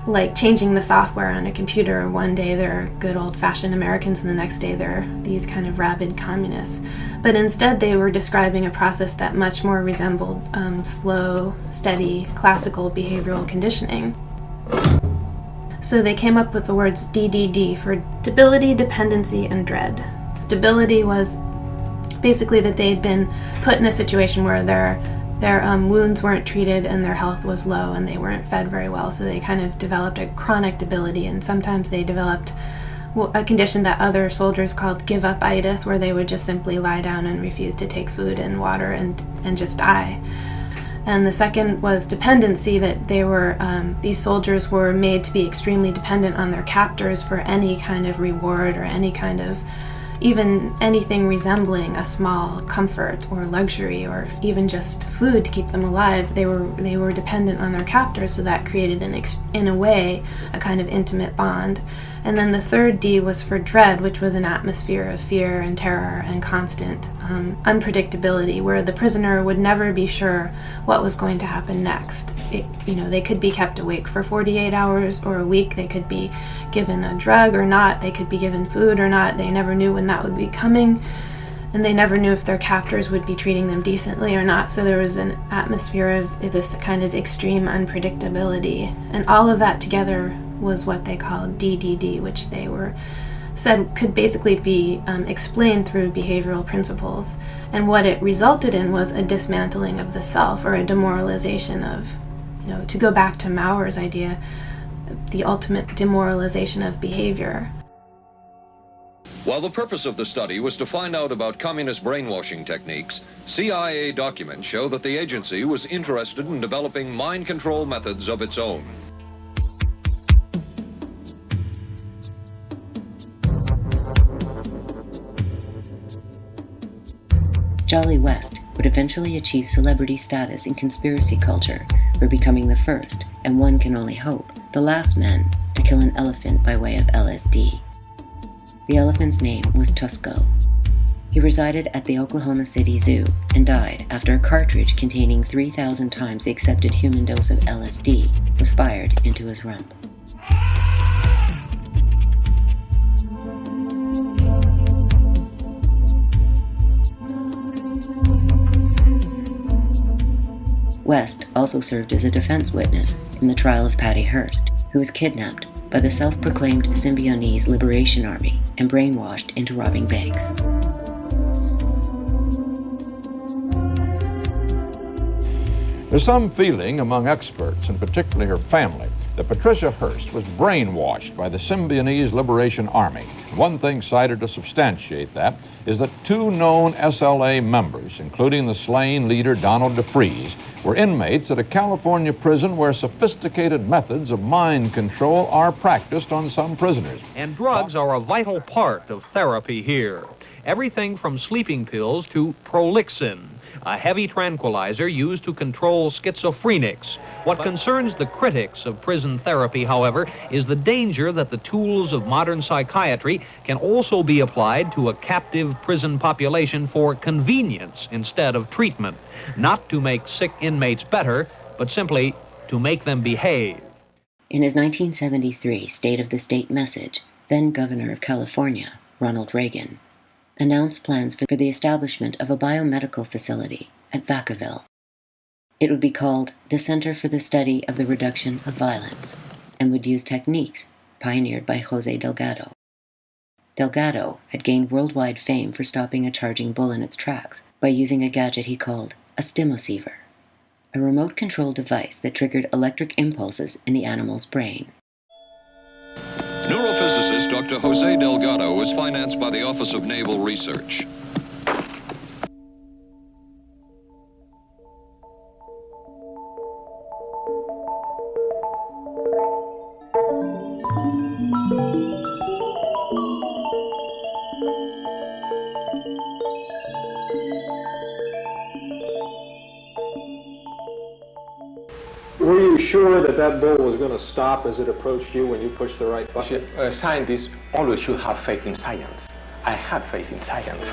like changing the software on a computer. One day they're good old-fashioned Americans and the next day they're these kind of rabid communists. But instead they were describing a process that much more resembled slow, steady, classical behavioral conditioning. So they came up with the words DDD for debility, dependency, and dread. Stability was basically that they'd been put in a situation where their wounds weren't treated and their health was low and they weren't fed very well, so they kind of developed a chronic debility, and sometimes they developed a condition that other soldiers called give-up-itis, where they would just simply lie down and refuse to take food and water and just die. And the second was dependency, that they were these soldiers were made to be extremely dependent on their captors for any kind of reward or any kind of even anything resembling a small comfort or luxury or even just food to keep them alive. They were dependent on their captors, so that created in a way a kind of intimate bond. And then the third D was for dread, which was an atmosphere of fear and terror and constant unpredictability, where the prisoner would never be sure what was going to happen next. They could be kept awake for 48 hours or a week. They could be given a drug or not. They could be given food or not. They never knew when that would be coming. And they never knew if their captors would be treating them decently or not. So there was an atmosphere of this kind of extreme unpredictability. And all of that together was what they called DDD, which they said could basically be explained through behavioral principles. And what it resulted in was a dismantling of the self, or a demoralization of, to go back to Maurer's idea, the ultimate demoralization of behavior. While the purpose of the study was to find out about communist brainwashing techniques, CIA documents show that the agency was interested in developing mind control methods of its own. Jolly West would eventually achieve celebrity status in conspiracy culture for becoming the first, and one can only hope, the last man to kill an elephant by way of LSD. The elephant's name was Tusco. He resided at the Oklahoma City Zoo and died after a cartridge containing 3,000 times the accepted human dose of LSD was fired into his rump. West also served as a defense witness in the trial of Patty Hearst, who was kidnapped by the self-proclaimed Symbionese Liberation Army and brainwashed into robbing banks. There's some feeling among experts, and particularly her family, that Patricia Hearst was brainwashed by the Symbionese Liberation Army. One thing cited to substantiate that is that two known SLA members, including the slain leader Donald DeFreeze, were inmates at a California prison where sophisticated methods of mind control are practiced on some prisoners. And drugs are a vital part of therapy here. Everything from sleeping pills to Prolixin, a heavy tranquilizer used to control schizophrenics. What concerns the critics of prison therapy, however, is the danger that the tools of modern psychiatry can also be applied to a captive prison population for convenience instead of treatment, not to make sick inmates better, but simply to make them behave. In his 1973 State of the State message, then Governor of California, Ronald Reagan, announced plans for the establishment of a biomedical facility at Vacaville. It would be called the Center for the Study of the Reduction of Violence, and would use techniques pioneered by Jose Delgado. Delgado had gained worldwide fame for stopping a charging bull in its tracks by using a gadget he called a stimoceiver. a remote-controlled device that triggered electric impulses in the animal's brain. Neurophysicist Dr. Jose Delgado was financed by the Office of Naval Research. Were you sure that that bull was going to stop as it approached you when you pushed the right button? Scientists always should have faith in science. I had faith in science.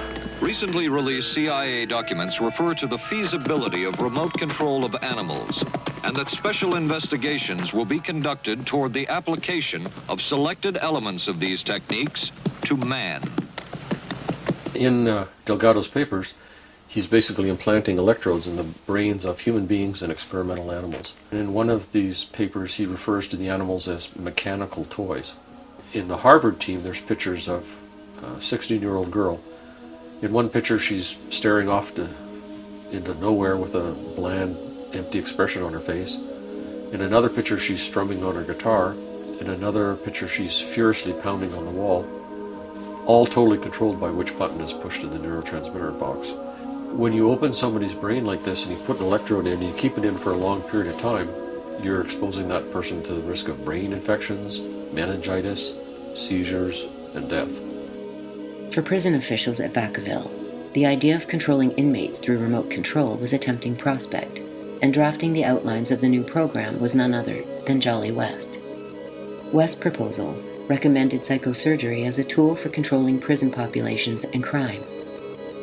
Recently released CIA documents refer to the feasibility of remote control of animals, and that special investigations will be conducted toward the application of selected elements of these techniques to man. In Delgado's papers, he's basically implanting electrodes in the brains of human beings and experimental animals. And in one of these papers, he refers to the animals as mechanical toys. In the Harvard team, there's pictures of a 16-year-old girl. In one picture, she's staring off into nowhere with a bland, empty expression on her face. In another picture, she's strumming on her guitar. In another picture, she's furiously pounding on the wall, all totally controlled by which button is pushed in the neurotransmitter box. When you open somebody's brain like this and you put an electrode in and you keep it in for a long period of time, you're exposing that person to the risk of brain infections, meningitis, seizures, and death. For prison officials at Vacaville, the idea of controlling inmates through remote control was a tempting prospect, and drafting the outlines of the new program was none other than Jolly West. West's proposal recommended psychosurgery as a tool for controlling prison populations and crime.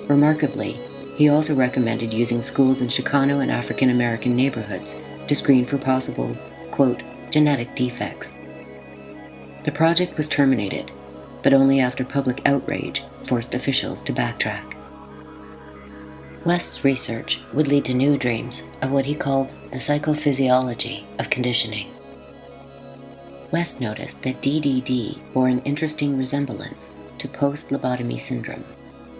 Remarkably, he also recommended using schools in Chicano and African American neighborhoods to screen for possible, quote, genetic defects. The project was terminated, but only after public outrage forced officials to backtrack. West's research would lead to new dreams of what he called the psychophysiology of conditioning. West noticed that DDD bore an interesting resemblance to post-lobotomy syndrome,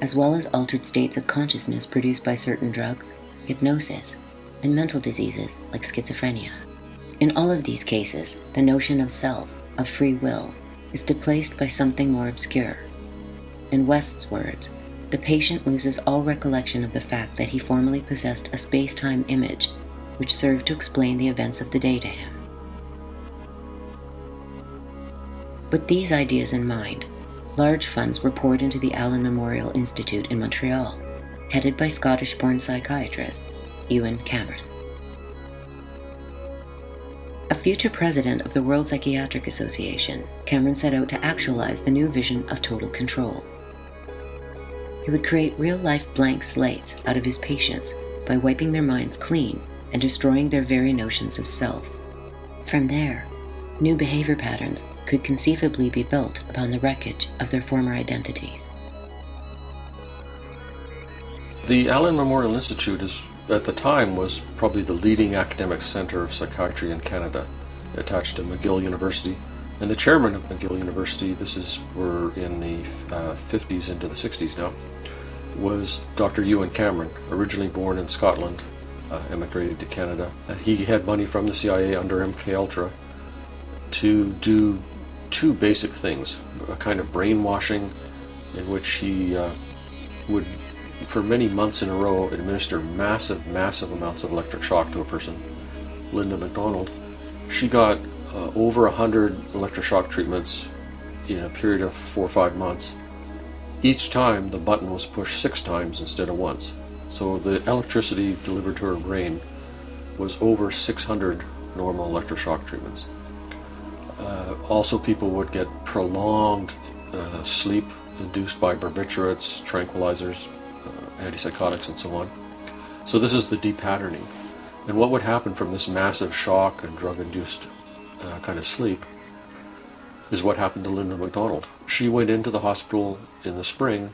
as well as altered states of consciousness produced by certain drugs, hypnosis, and mental diseases like schizophrenia. In all of these cases, the notion of self, of free will, is displaced by something more obscure. In West's words, the patient loses all recollection of the fact that he formerly possessed a space-time image which served to explain the events of the day to him. With these ideas in mind, large funds were poured into the Allen Memorial Institute in Montreal, headed by Scottish-born psychiatrist Ewan Cameron. A future president of the World Psychiatric Association, Cameron set out to actualize the new vision of total control. He would create real-life blank slates out of his patients by wiping their minds clean and destroying their very notions of self. From there, new behavior patterns could conceivably be built upon the wreckage of their former identities. The Allen Memorial Institute at the time was probably the leading academic center of psychiatry in Canada, attached to McGill University. And the chairman of McGill University, we're in the 50s into the 60s now, was Dr. Ewan Cameron, originally born in Scotland, emigrated to Canada. He had money from the CIA under MKUltra to do two basic things: a kind of brainwashing in which he would, for many months in a row, administer massive amounts of electric shock to a person. Linda MacDonald, she got over 100 electroshock treatments in a period of 4 or 5 months. Each time the button was pushed 6 times instead of once. So the electricity delivered to her brain was over 600 normal electroshock treatments. Also, people would get prolonged sleep induced by barbiturates, tranquilizers, antipsychotics, and so on. So this is the depatterning. And what would happen from this massive shock and drug-induced kind of sleep is what happened to Linda MacDonald. She went into the hospital in the spring,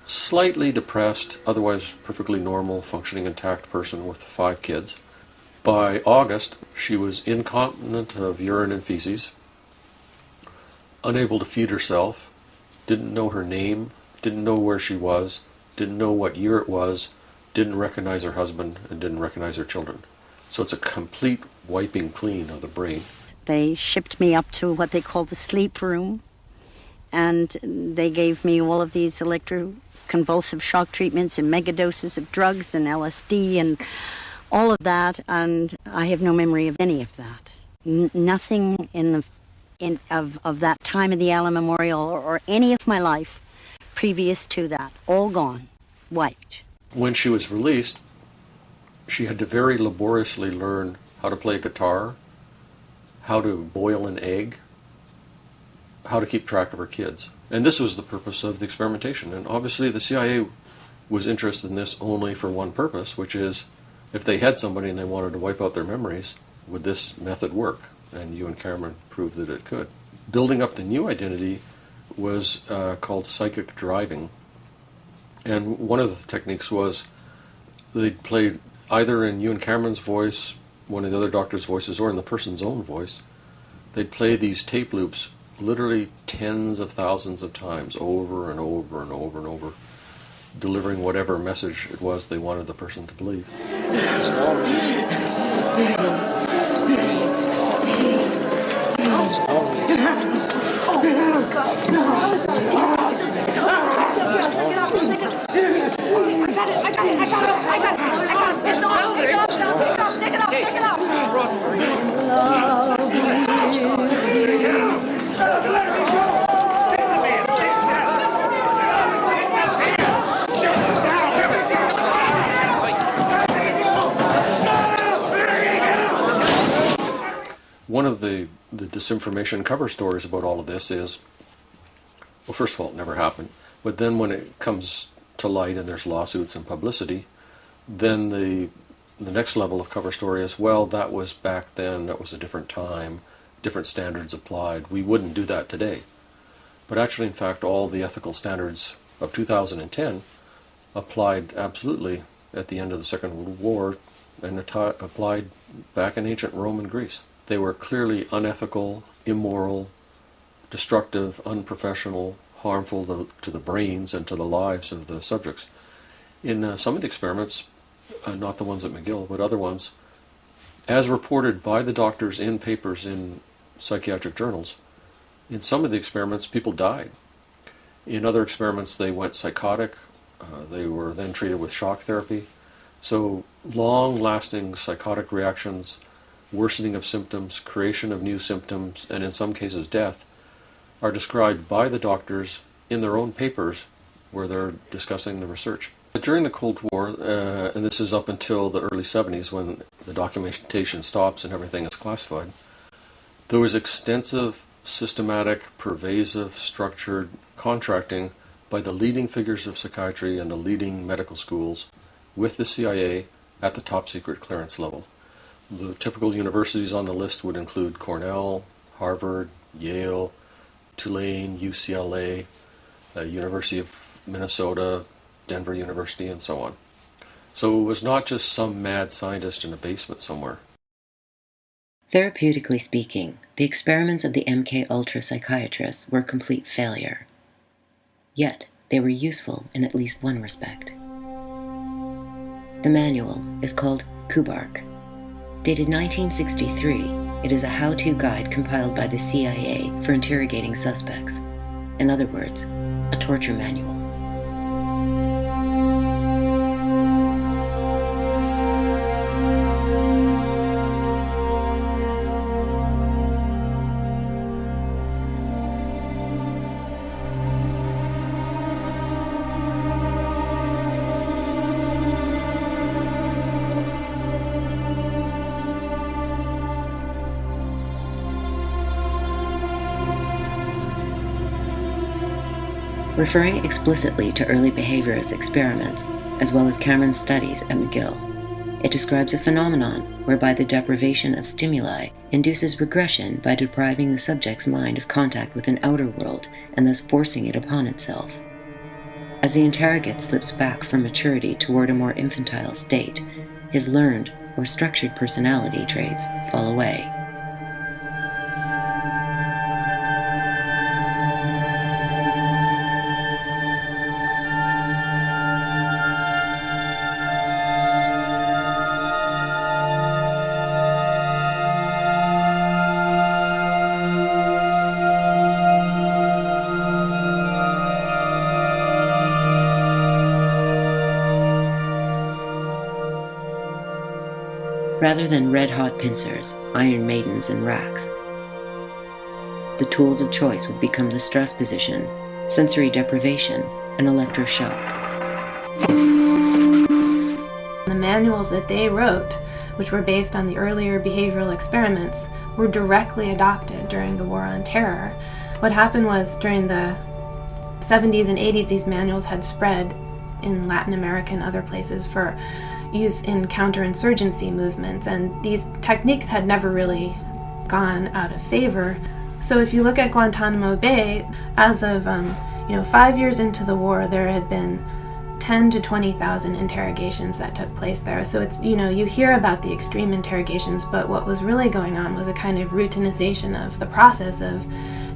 slightly depressed, otherwise perfectly normal, functioning, intact person with 5 kids. By August, she was incontinent of urine and feces, unable to feed herself, didn't know her name, didn't know where she was, didn't know what year it was, didn't recognize her husband and didn't recognize her children. So it's a complete wiping clean of the brain. They shipped me up to what they call the sleep room, and they gave me all of these electroconvulsive shock treatments and megadoses of drugs and LSD and all of that, and I have no memory of any of that. Nothing of that time of the Allen Memorial or any of my life previous to that. All gone. Wiped. When she was released, she had to very laboriously learn how to play guitar, how to boil an egg, how to keep track of her kids. And this was the purpose of the experimentation. And obviously the CIA was interested in this only for one purpose, which is if they had somebody and they wanted to wipe out their memories, would this method work? And Ewan Cameron proved that it could. Building up the new identity was called psychic driving. And one of the techniques was they played either in Ewan Cameron's voice, one of the other doctors' voices, or in the person's own voice. They'd play these tape loops literally tens of thousands of times over and over and over and over, delivering whatever message it was they wanted the person to believe. One of the disinformation cover stories about all of this is, well, first of all, it never happened. But then when it comes to light and there's lawsuits and publicity, then the next level of cover story is, well, that was back then, that was a different time, different standards applied. We wouldn't do that today. But actually, in fact, all the ethical standards of 2010 applied absolutely at the end of the Second World War and applied back in ancient Rome and Greece. They were clearly unethical, immoral, destructive, unprofessional, harmful to the brains and to the lives of the subjects. In some of the experiments, not the ones at McGill, but other ones, as reported by the doctors in papers in psychiatric journals, in some of the experiments, people died. In other experiments, they went psychotic. They were then treated with shock therapy. So long-lasting psychotic reactions, worsening of symptoms, creation of new symptoms, and in some cases death, are described by the doctors in their own papers where they're discussing the research. During the Cold War, and this is up until the early 70s when the documentation stops and everything is classified, there was extensive, systematic, pervasive, structured contracting by the leading figures of psychiatry and the leading medical schools with the CIA at the top secret clearance level. The typical universities on the list would include Cornell, Harvard, Yale, Tulane, UCLA, University of Minnesota, Denver University, and so on. So it was not just some mad scientist in a basement somewhere. Therapeutically speaking, the experiments of the MKUltra psychiatrists were a complete failure. Yet, they were useful in at least one respect. The manual is called Kubark. Dated 1963, it is a how-to guide compiled by the CIA for interrogating suspects. In other words, a torture manual. Referring explicitly to early behaviorist experiments, as well as Cameron's studies at McGill, it describes a phenomenon whereby the deprivation of stimuli induces regression by depriving the subject's mind of contact with an outer world and thus forcing it upon itself. As the interrogate slips back from maturity toward a more infantile state, his learned or structured personality traits fall away. Rather than red-hot pincers, Iron Maidens, and racks, the tools of choice would become the stress position, sensory deprivation, and electroshock. The manuals that they wrote, which were based on the earlier behavioral experiments, were directly adopted during the War on Terror. What happened was during the 70s and 80s, these manuals had spread in Latin America and other places for use in counterinsurgency movements, and these techniques had never really gone out of favor. So if you look at Guantanamo Bay, as of 5 years into the war, there had been 10 to 20,000 interrogations that took place there. So it's, you hear about the extreme interrogations, but what was really going on was a kind of routinization of the process of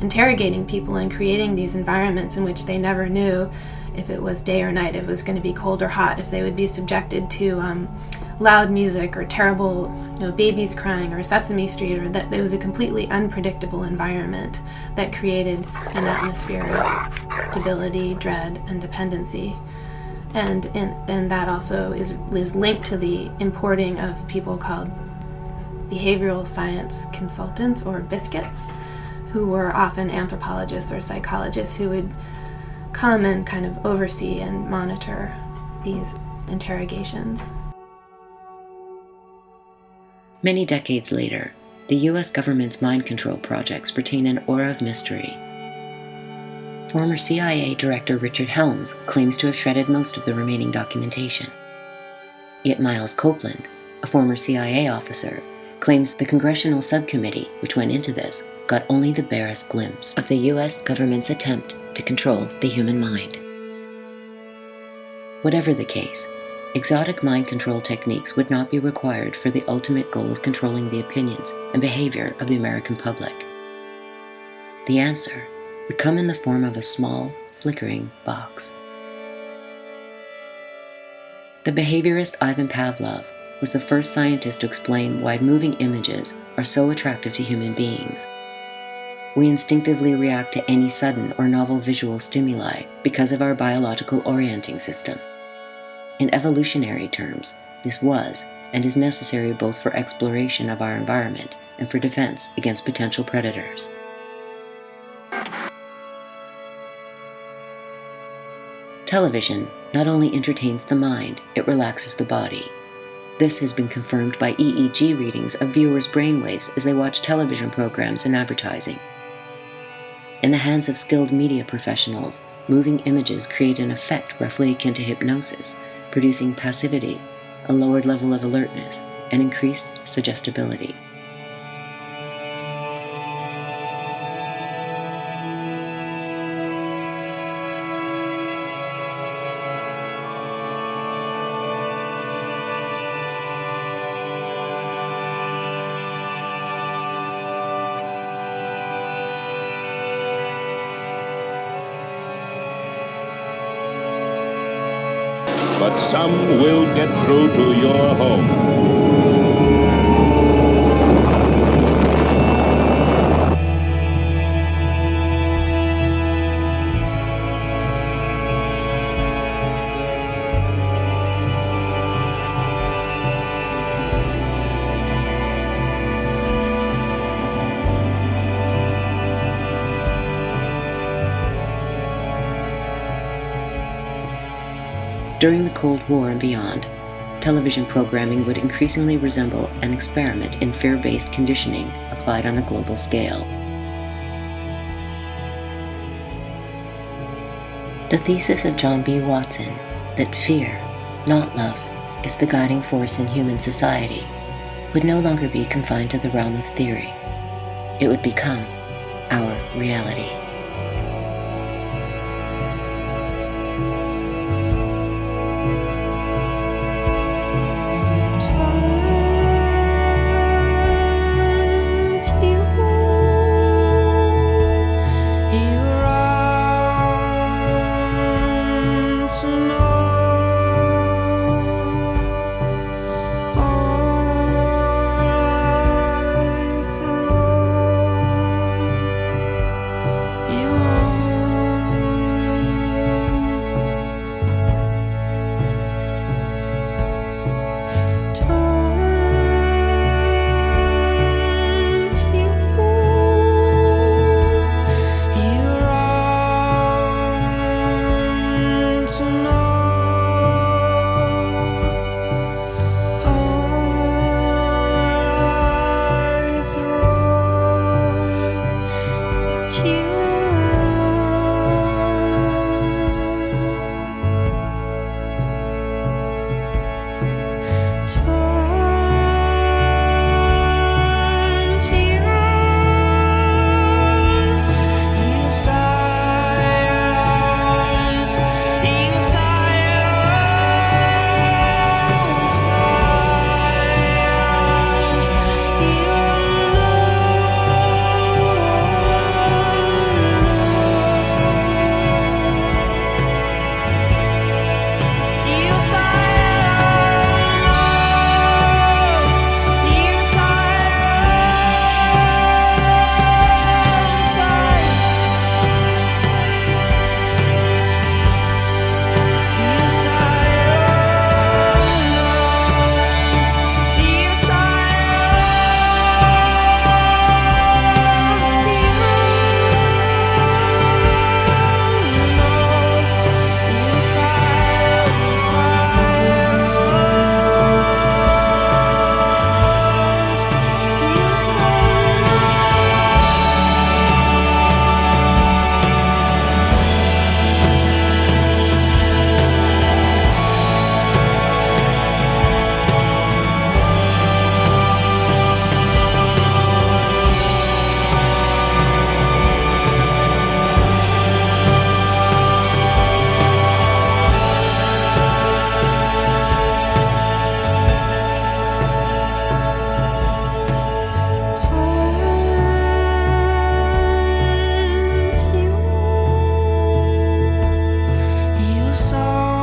interrogating people and creating these environments in which they never knew if it was day or night, if it was going to be cold or hot, if they would be subjected to loud music or terrible babies crying or Sesame Street, or that there was a completely unpredictable environment that created an atmosphere of stability, dread, and dependency. And that also is linked to the importing of people called behavioral science consultants, or biscuits, who were often anthropologists or psychologists who would come and kind of oversee and monitor these interrogations. Many decades later, the U.S. government's mind control projects retain an aura of mystery. Former CIA Director Richard Helms claims to have shredded most of the remaining documentation. Yet Miles Copeland, a former CIA officer, claims the congressional subcommittee which went into this got only the barest glimpse of the U.S. government's attempt to control the human mind. Whatever the case, exotic mind control techniques would not be required for the ultimate goal of controlling the opinions and behavior of the American public. The answer would come in the form of a small, flickering box. The behaviorist Ivan Pavlov was the first scientist to explain why moving images are so attractive to human beings. We instinctively react to any sudden or novel visual stimuli because of our biological orienting system. In evolutionary terms, this was and is necessary both for exploration of our environment and for defense against potential predators. Television not only entertains the mind, it relaxes the body. This has been confirmed by EEG readings of viewers' brainwaves as they watch television programs and advertising. In the hands of skilled media professionals, moving images create an effect roughly akin to hypnosis, producing passivity, a lowered level of alertness, and increased suggestibility. But some will get through to your home. During the Cold War and beyond, television programming would increasingly resemble an experiment in fear-based conditioning applied on a global scale. The thesis of John B. Watson, that fear, not love, is the guiding force in human society, would no longer be confined to the realm of theory. It would become our reality. soul.